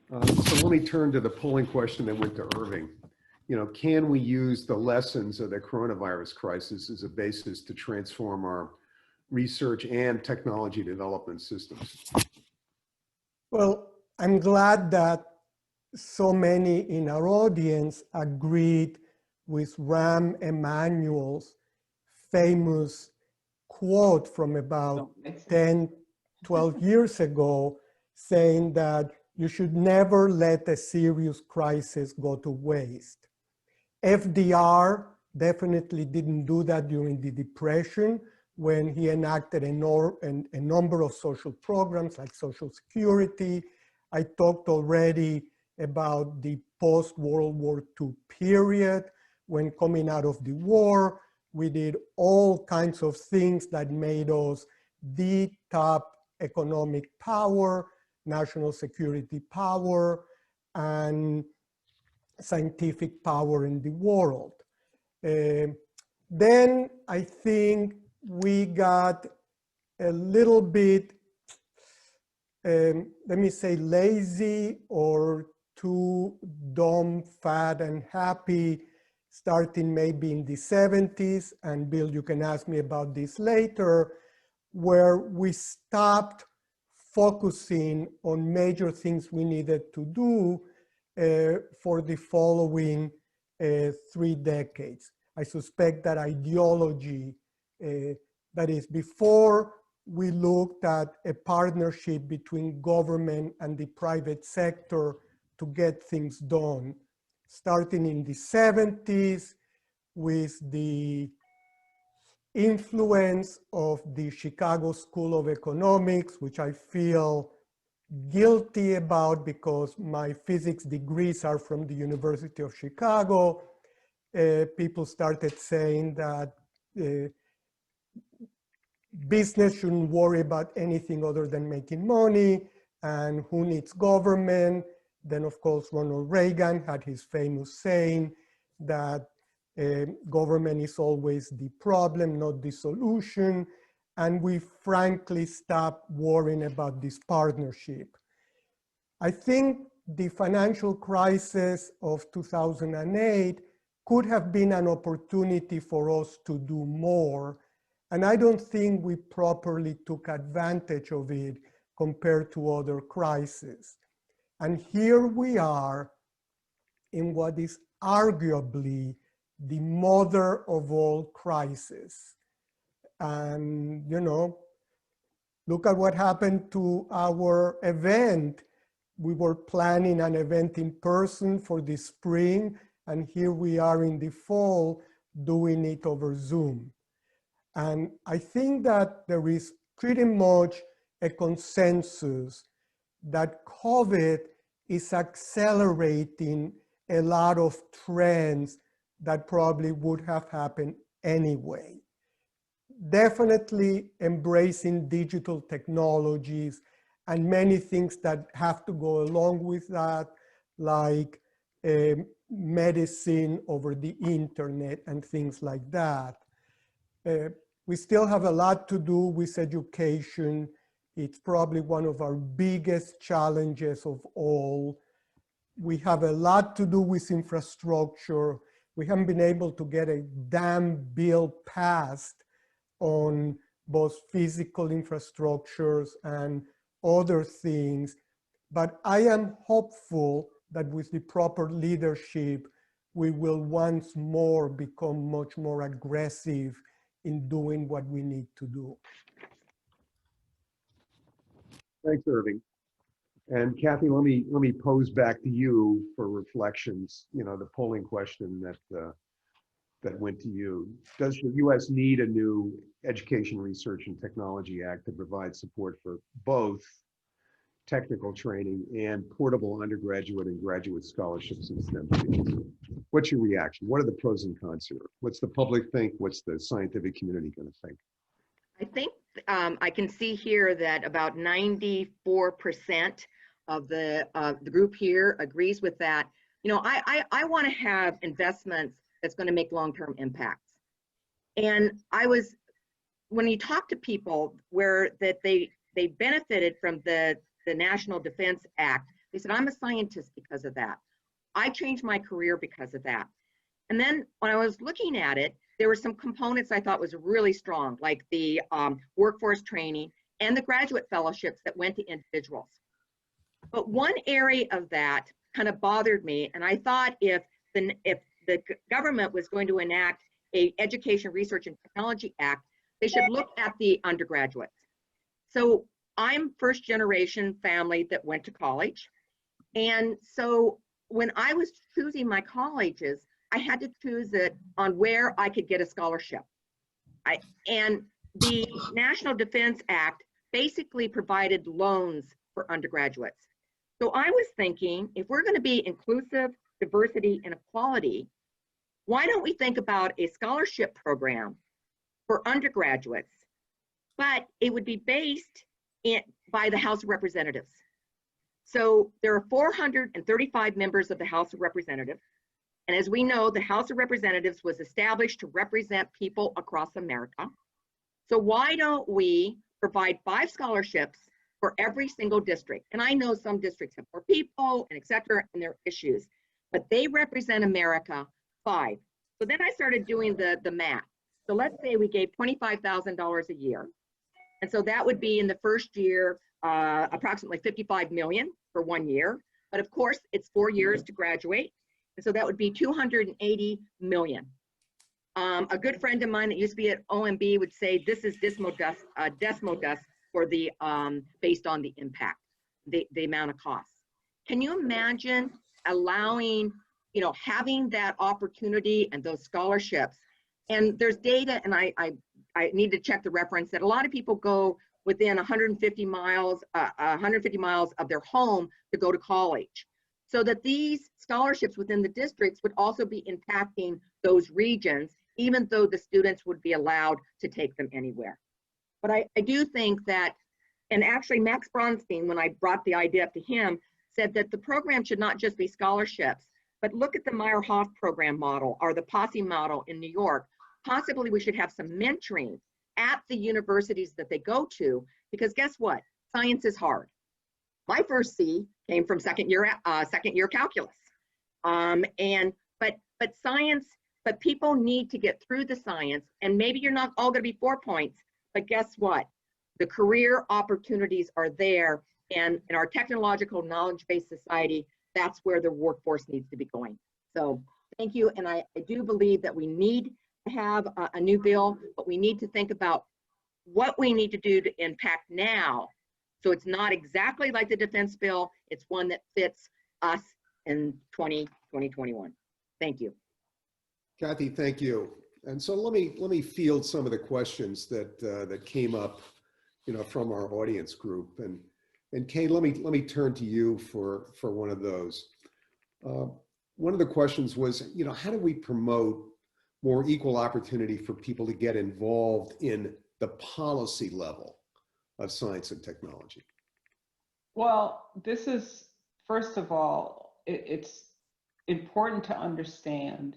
So let me turn to the polling question that went to Irving. can we use the lessons of the coronavirus crisis as a basis to transform our research and technology development systems? Well, I'm glad that so many in our audience agreed with Rahm Emanuel's famous quote from about 10, 12 years ago, saying that you should never let a serious crisis go to waste. FDR definitely didn't do that during the Depression when he enacted a number of social programs like Social Security. I talked already about the post-World War II period when coming out of the war, we did all kinds of things that made us the top economic power, national security power, and scientific power in the world. Then I think we got a little bit, let me say, lazy or too dumb, fat, and happy, starting maybe in the 70s, and Bill, you can ask me about this later, where we stopped focusing on major things we needed to do for the following 3 decades. I suspect that ideology, that is, before we looked at a partnership between government and the private sector to get things done, starting in the 70s with the influence of the Chicago School of Economics, which I feel guilty about because my physics degrees are from the University of Chicago. People started saying that business shouldn't worry about anything other than making money, and who needs government? Then, of course, Ronald Reagan had his famous saying that government is always the problem, not the solution. And we frankly stopped worrying about this partnership. I think the financial crisis of 2008 could have been an opportunity for us to do more. And I don't think we properly took advantage of it compared to other crises. And here we are in what is arguably the mother of all crises. And, look at what happened to our event. We were planning an event in person for the spring, and here we are in the fall doing it over Zoom. And I think that there is pretty much a consensus that COVID is accelerating a lot of trends that probably would have happened anyway. Definitely embracing digital technologies and many things that have to go along with that, like medicine over the internet and things like that. We still have a lot to do with education. It's probably one of our biggest challenges of all. We have a lot to do with infrastructure. We haven't been able to get a damn bill passed on both physical infrastructures and other things. But I am hopeful that with the proper leadership, we will once more become much more aggressive in doing what we need to do. Thanks, Irving. And Kathy, let me pose back to you for reflections. The polling question that went to you. Does the U.S. need a new Education, Research, and Technology Act to provide support for both technical training and portable undergraduate and graduate scholarships in STEM fields? What's your reaction? What are the pros and cons here? What's the public think? What's the scientific community going to think? I think I can see here that about 94% of the group here agrees with that. I want to have investments that's going to make long-term impacts. And when you talk to people where that they benefited from the National Defense Act, they said, I'm a scientist because of that. I changed my career because of that. And then when I was looking at it, there were some components I thought was really strong, like the workforce training and the graduate fellowships that went to individuals. But one area of that kind of bothered me, and I thought if the government was going to enact a Education, Research, and Technology Act, they should look at the undergraduates. So I'm first generation family that went to college. And so when I was choosing my colleges, I had to choose it on where I could get a scholarship. And the National Defense Act basically provided loans for undergraduates. So I was thinking, if we're going to be inclusive, diversity, and equality, why don't we think about a scholarship program for undergraduates, but it would be based by the House of Representatives. So there are 435 members of the House of Representatives. And as we know, the House of Representatives was established to represent people across America. So why don't we provide 5 scholarships for every single district? And I know some districts have more people and et cetera, and their issues, but they represent America 5. So then I started doing the math. So let's say we gave $25,000 a year. And so that would be in the first year, approximately 55 million for 1 year. But of course, it's 4 years to graduate. And so that would be 280 million. A good friend of mine that used to be at OMB would say this is desmodus for the based on the impact, the amount of costs. Can you imagine allowing, having that opportunity and those scholarships? And there's data, and I need to check the reference, that a lot of people go within 150 miles of their home to go to college. So that these scholarships within the districts would also be impacting those regions, even though the students would be allowed to take them anywhere. But I do think that, and actually Max Bronstein, when I brought the idea up to him, said that the program should not just be scholarships, but look at the Meyerhoff program model or the Posse model in New York. Possibly we should have some mentoring at the universities that they go to, because guess what? Science is hard. My first C came from second year calculus. But science, but people need to get through the science, and maybe you're not all going to be 4 points, but guess what? The career opportunities are there, and in our technological knowledge-based society, that's where the workforce needs to be going. So thank you, and I do believe that we need to have a new bill, but we need to think about what we need to do to impact now. So it's not exactly like the defense bill, it's one that fits us in 2021. Thank you. Kathy, thank you. And so let me field some of the questions that came up, from our audience group. And Kay, let me turn to you for one of those. One of the questions was, how do we promote more equal opportunity for people to get involved in the policy level of science and technology? Well, this is, first of all, it's important to understand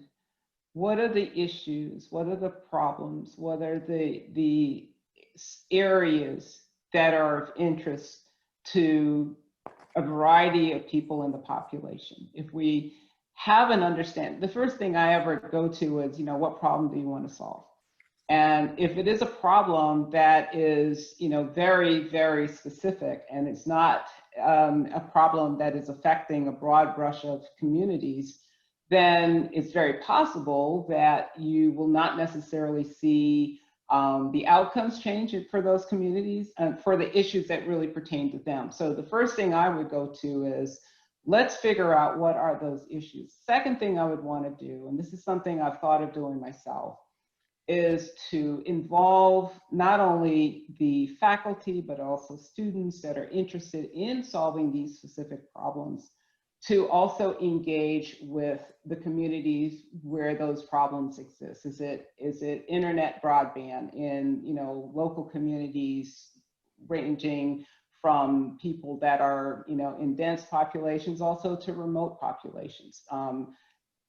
what are the issues, what are the problems, what are the areas that are of interest to a variety of people in the population. If we have an understanding, the first thing I ever go to is, what problem do you want to solve? And if it is a problem that is, very, very specific, and it's not a problem that is affecting a broad brush of communities, then it's very possible that you will not necessarily see the outcomes change for those communities and for the issues that really pertain to them. So the first thing I would go to is, let's figure out what are those issues. Second thing I would want to do, and this is something I've thought of doing myself, is to involve not only the faculty, but also students that are interested in solving these specific problems, to also engage with the communities where those problems exist. Is it internet broadband in local communities, ranging from people that are in dense populations also to remote populations?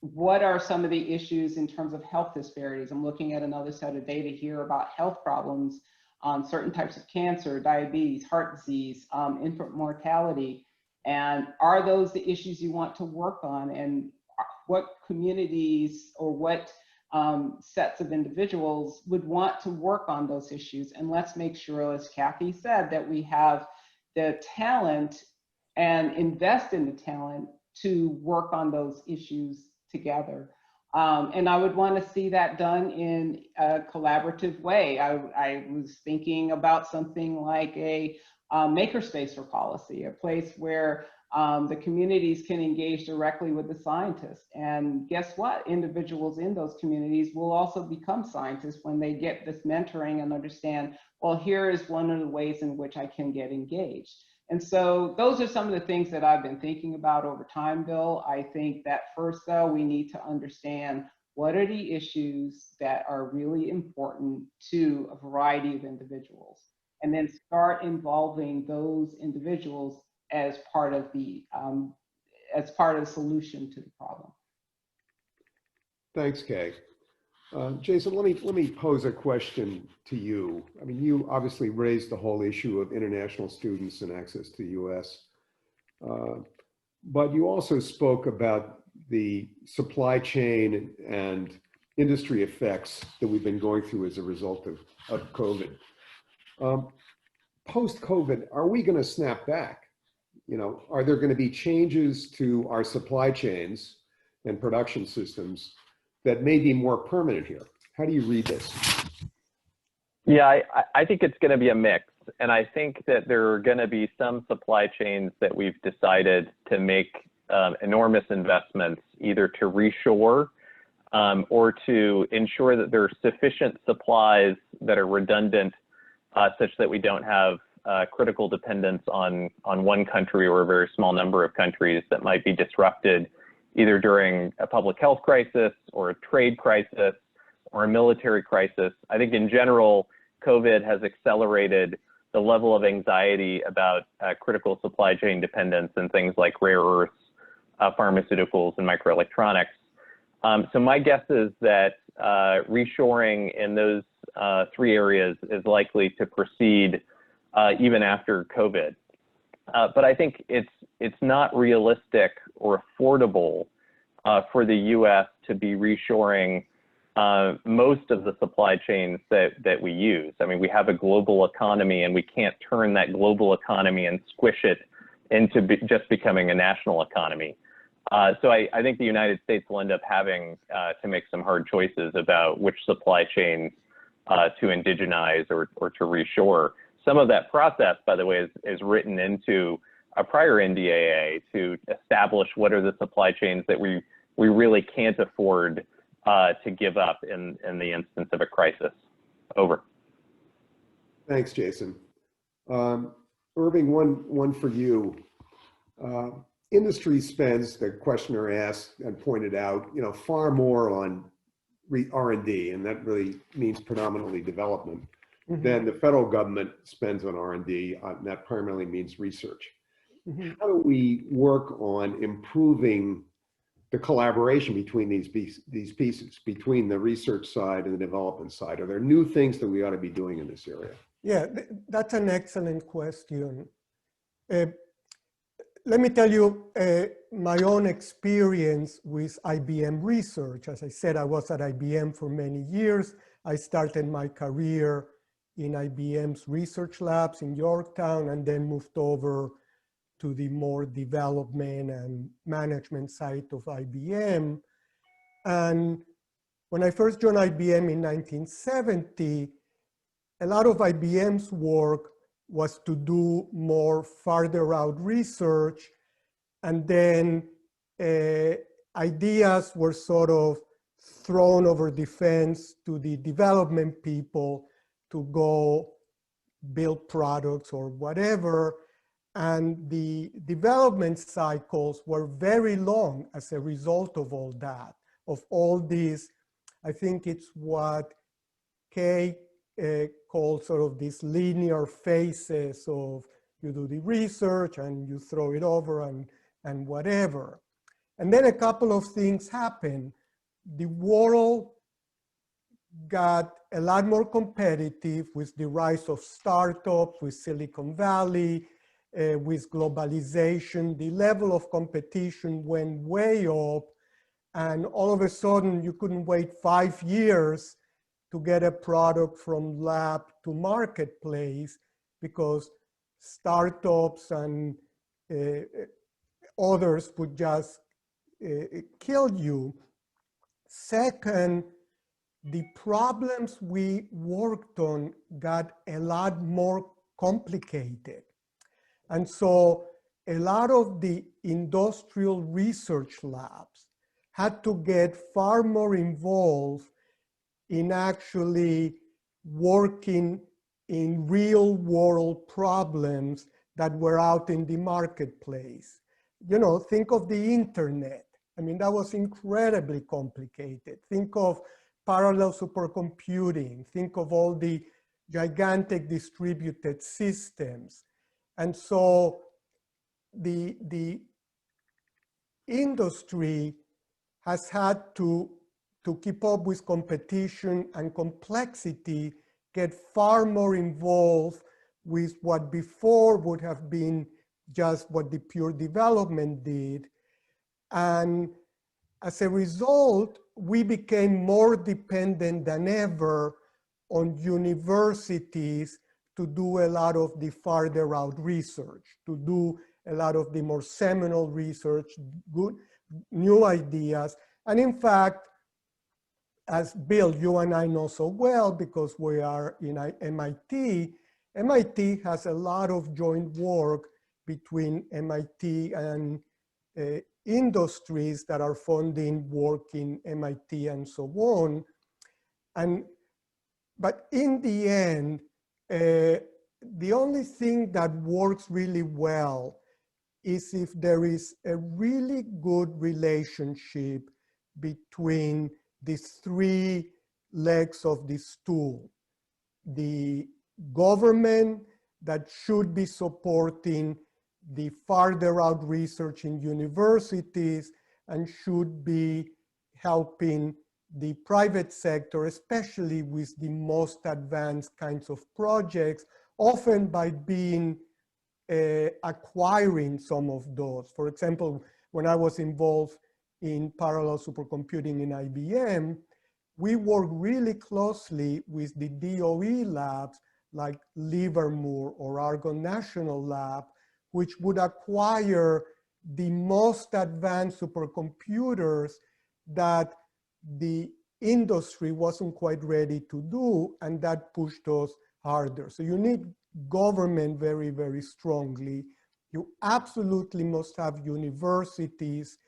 What are some of the issues in terms of health disparities? I'm looking at another set of data here about health problems on certain types of cancer, diabetes, heart disease, infant mortality. And are those the issues you want to work on? And what communities or what sets of individuals would want to work on those issues. And let's make sure, as Kathy said, that we have the talent and invest in the talent to work on those issues together. And I would want to see that done in a collaborative way. I was thinking about something like a makerspace for policy, a place where the communities can engage directly with the scientists. And guess what? Individuals in those communities will also become scientists when they get this mentoring and understand, well, here is one of the ways in which I can get engaged. And so those are some of the things that I've been thinking about over time, Bill. I think that first, though, we need to understand what are the issues that are really important to a variety of individuals, and then start involving those individuals as part of the solution to the problem. Thanks, Kay. Jason, let me pose a question to you. I mean, you obviously raised the whole issue of international students and access to the US, but you also spoke about the supply chain and industry effects that we've been going through as a result of COVID. Post-COVID, are we going to snap back? You know, are there going to be changes to our supply chains and production systems that may be more permanent here? How do you read this? Yeah, I think it's going to be a mix. And I think that there are going to be some supply chains that we've decided to make enormous investments, either to reshore or to ensure that there are sufficient supplies that are redundant such that we don't have critical dependence on one country or a very small number of countries that might be disrupted either during a public health crisis or a trade crisis or a military crisis. I think in general, COVID has accelerated the level of anxiety about critical supply chain dependence and things like rare earths, pharmaceuticals, and microelectronics. So my guess is that reshoring in those three areas is likely to proceed even after COVID. But I think it's not realistic or affordable for the U.S. to be reshoring most of the supply chains that we use. I mean, we have a global economy, and we can't turn that global economy and squish it into just becoming a national economy. So I think the United States will end up having to make some hard choices about which supply chains to indigenize or to reshore. Some of that process, by the way, is written into a prior NDAA to establish what are the supply chains that we really can't afford to give up in the instance of a crisis. Over. Thanks, Jason. Irving, one for you. Industry spends, the questioner asked and pointed out, far more on R&D, and that really means predominantly development, than the federal government spends on R&D, and that primarily means research. How do we work on improving the collaboration between these pieces, between the research side and the development side? Are there new things that we ought to be doing in this area? Yeah, that's an excellent question. Let me tell you my own experience with IBM Research. As I said, I was at IBM for many years. I started my career in IBM's research labs in Yorktown and then moved over to the more development and management side of IBM. And when I first joined IBM in 1970, a lot of IBM's work was to do more farther out research, and then ideas were sort of thrown over the fence to the development people to go build products or whatever. And the development cycles were very long as a result of all that, of all these. I think it's what Kay calls sort of these linear phases of you do the research and you throw it over and whatever. And then a couple of things happen. The world got a lot more competitive with the rise of startups, with Silicon Valley, with globalization. The level of competition went way up, and all of a sudden you couldn't wait 5 years to get a product from lab to marketplace because startups and others would just kill you. Second, the problems we worked on got a lot more complicated. And so a lot of the industrial research labs had to get far more involved in actually working in real world problems that were out in the marketplace. You know, think of the internet. I mean, that was incredibly complicated. Think of parallel supercomputing. Think of all the gigantic distributed systems. And so the industry has had to keep up with competition and complexity, get far more involved with what before would have been just what the pure development did. And as a result, we became more dependent than ever on universities to do a lot of the farther out research, to do a lot of the more seminal research, good new ideas. And in fact, as Bill, you and I know so well because we are in MIT, MIT has a lot of joint work between MIT and industries that are funding work in MIT and so on. But in the end, the only thing that works really well is if there is a really good relationship between these three legs of the stool. The government that should be supporting the farther out research in universities and should be helping the private sector, especially with the most advanced kinds of projects, often by being acquiring some of those. For example, when I was involved in parallel supercomputing in IBM, we worked really closely with the DOE labs like Livermore or Argonne National Lab, which would acquire the most advanced supercomputers that the industry wasn't quite ready to do, and that pushed us harder. So you need government very, very strongly. You absolutely must have universities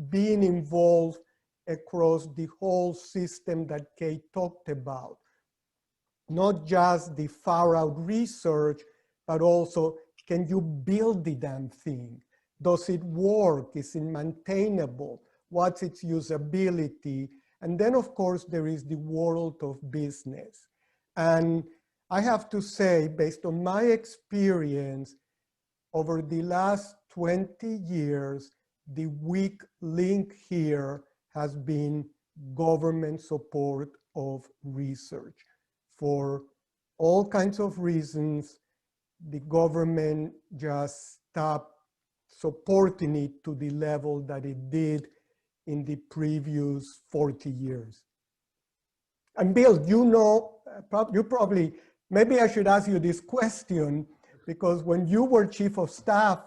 being involved across the whole system that Kate talked about. Not just the far out research, but also, can you build the damn thing? Does it work? Is it maintainable? What's its usability? And then of course, there is the world of business. And I have to say, based on my experience, over the last 20 years, the weak link here has been government support of research. For all kinds of reasons, the government just stopped supporting it to the level that it did in the previous 40 years. And Bill, you know, you probably, maybe I should ask you this question, because when you were chief of staff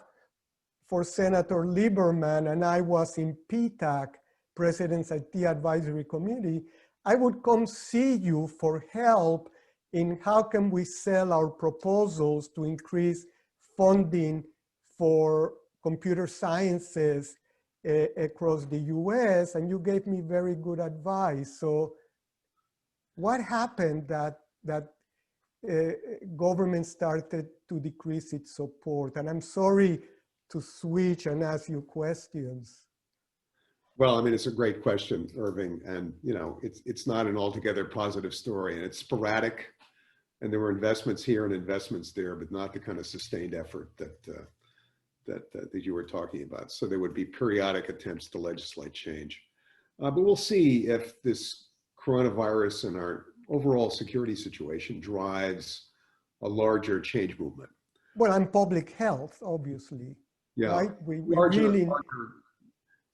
for Senator Lieberman and I was in PTAC, President's IT Advisory Committee, I would come see you for help in how can we sell our proposals to increase funding for computer sciences across the US, and you gave me very good advice. So what happened that government started to decrease its support? And I'm sorry to switch and ask you questions. Well, I mean, it's a great question, Irving, and you know, it's not an altogether positive story, and it's sporadic, and there were investments here and investments there, but not the kind of sustained effort that you were talking about. So there would be periodic attempts to legislate change, but we'll see if this coronavirus and our overall security situation drives a larger change movement. Well, and public health, obviously. Yeah, right? We larger, really...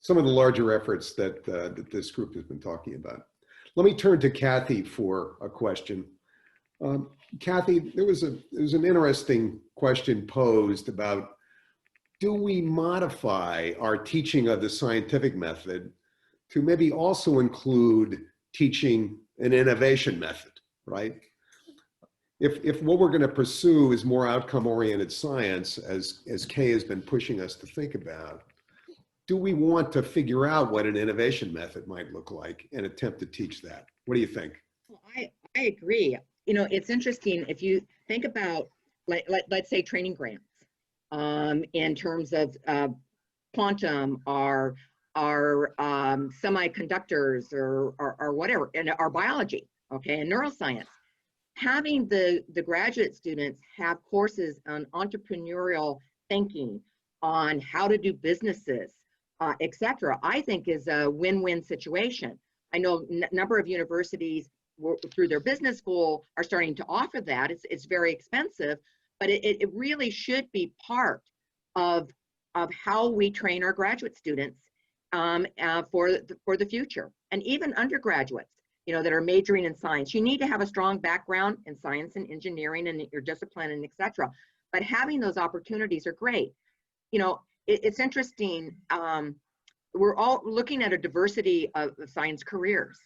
some of the larger efforts that, that this group has been talking about. Let me turn to Kathy for a question. Kathy, there was an interesting question posed about, do we modify our teaching of the scientific method to maybe also include teaching an innovation method, right? If what we're going to pursue is more outcome-oriented science, as Kay has been pushing us to think about, do we want to figure out what an innovation method might look like and attempt to teach that? What do you think? Well, I agree. You know, it's interesting if you think about, let's say training grants, in terms of quantum or semiconductors or whatever, and our biology, okay, and neuroscience. Having the graduate students have courses on entrepreneurial thinking, on how to do businesses, etc., I think is a win-win situation. I know a number of universities through their business school are starting to offer that. It's very expensive, but it really should be part of how we train our graduate students for the future, and even undergraduates, you know, that are majoring in science. You need to have a strong background in science and engineering and your discipline and etc. But having those opportunities are great. You know, it's interesting. We're all looking at a diversity of science careers,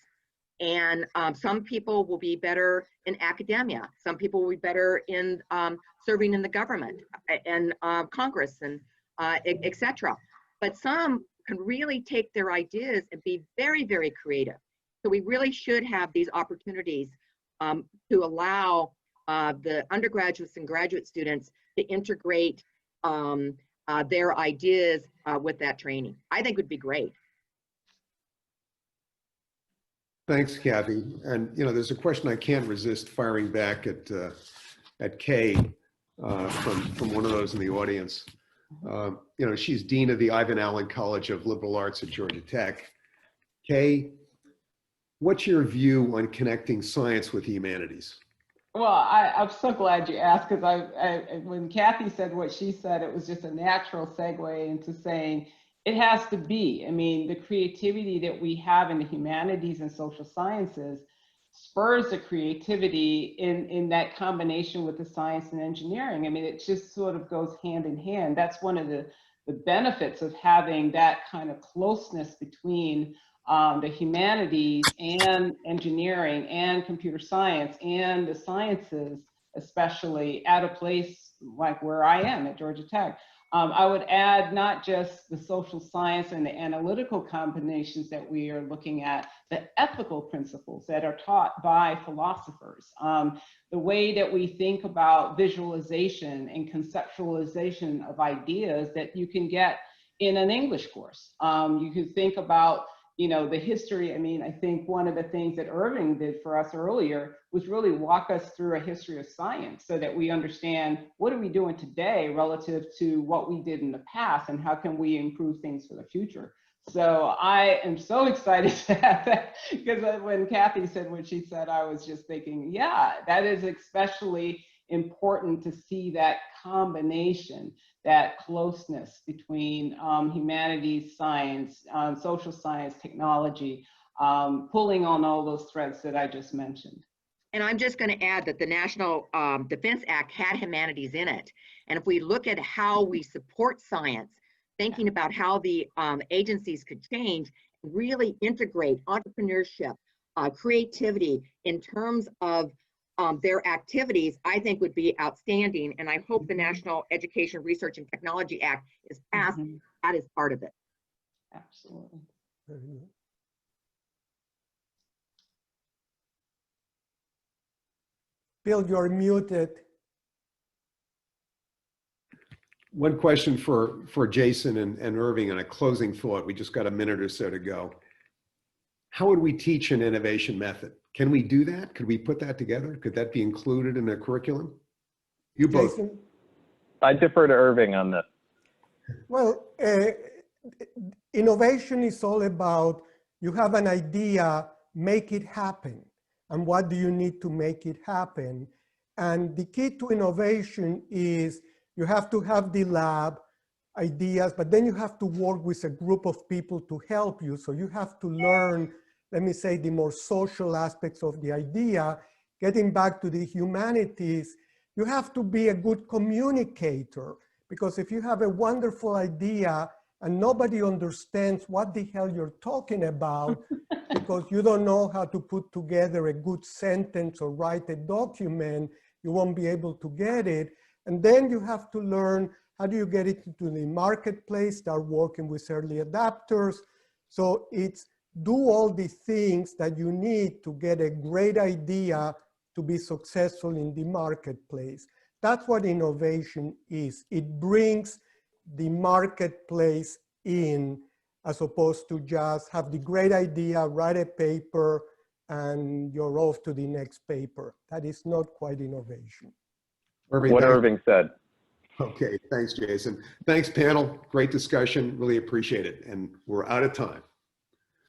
and some people will be better in academia. Some people will be better in serving in the government and Congress and etc. But some can really take their ideas and be very, very creative. So we really should have these opportunities to allow the undergraduates and graduate students to integrate their ideas with that training. I think would be great. Thanks, Kathy. And you know, there's a question I can't resist firing back at Kay from one of those in the audience. You know, she's Dean of the Ivan Allen College of Liberal Arts at Georgia Tech. Kay, what's your view on connecting science with the humanities? Well, I'm so glad you asked, because when Kathy said what she said, it was just a natural segue into saying it has to be. I mean, the creativity that we have in the humanities and social sciences spurs the creativity in that combination with the science and engineering. I mean, it just sort of goes hand in hand. That's one of the benefits of having that kind of closeness between the humanities and engineering and computer science and the sciences, especially at a place like where I am at Georgia Tech. I would add not just the social science and the analytical combinations that we are looking at, the ethical principles that are taught by philosophers, the way that we think about visualization and conceptualization of ideas that you can get in an English course. You can think about, you know, the history. I mean, I think one of the things that Irving did for us earlier was really walk us through a history of science so that we understand what are we doing today relative to what we did in the past and how can we improve things for the future. So I am so excited to have that, because when Kathy said what she said, I was just thinking, yeah, that is especially important to see that combination, that closeness between humanities, science, social science, technology, pulling on all those threads that I just mentioned. And I'm just going to add that the National Defense Act had humanities in it. And if we look at how we support science, thinking about how the agencies could change, really integrate entrepreneurship, creativity in terms of their activities, I think would be outstanding. And I hope the National Education Research and Technology Act is passed. That is part of it. Absolutely. Bill, you're muted. One question for Jason and Irving, and a closing thought. We just got a minute or so to go. How would we teach an innovation method? Can we do that? Could we put that together? Could that be included in the curriculum? You both. Jason? I defer to Irving on this. Well, innovation is all about, you have an idea, make it happen. And what do you need to make it happen? And the key to innovation is you have to have the lab, ideas, but then you have to work with a group of people to help you. So you have to learn, let me say, the more social aspects of the idea. Getting back to the humanities, you have to be a good communicator, because if you have a wonderful idea and nobody understands what the hell you're talking about, because you don't know how to put together a good sentence or write a document, you won't be able to get it. And then you have to learn, how do you get it into the marketplace, start working with early adopters. So it's do all the things that you need to get a great idea to be successful in the marketplace. That's what innovation is. It brings the marketplace in, as opposed to just have the great idea, write a paper, and you're off to the next paper. That is not quite innovation. Irving, What thanks. Irving said. Okay, thanks, Jason. Thanks, panel. Great discussion. Really appreciate it. And we're out of time.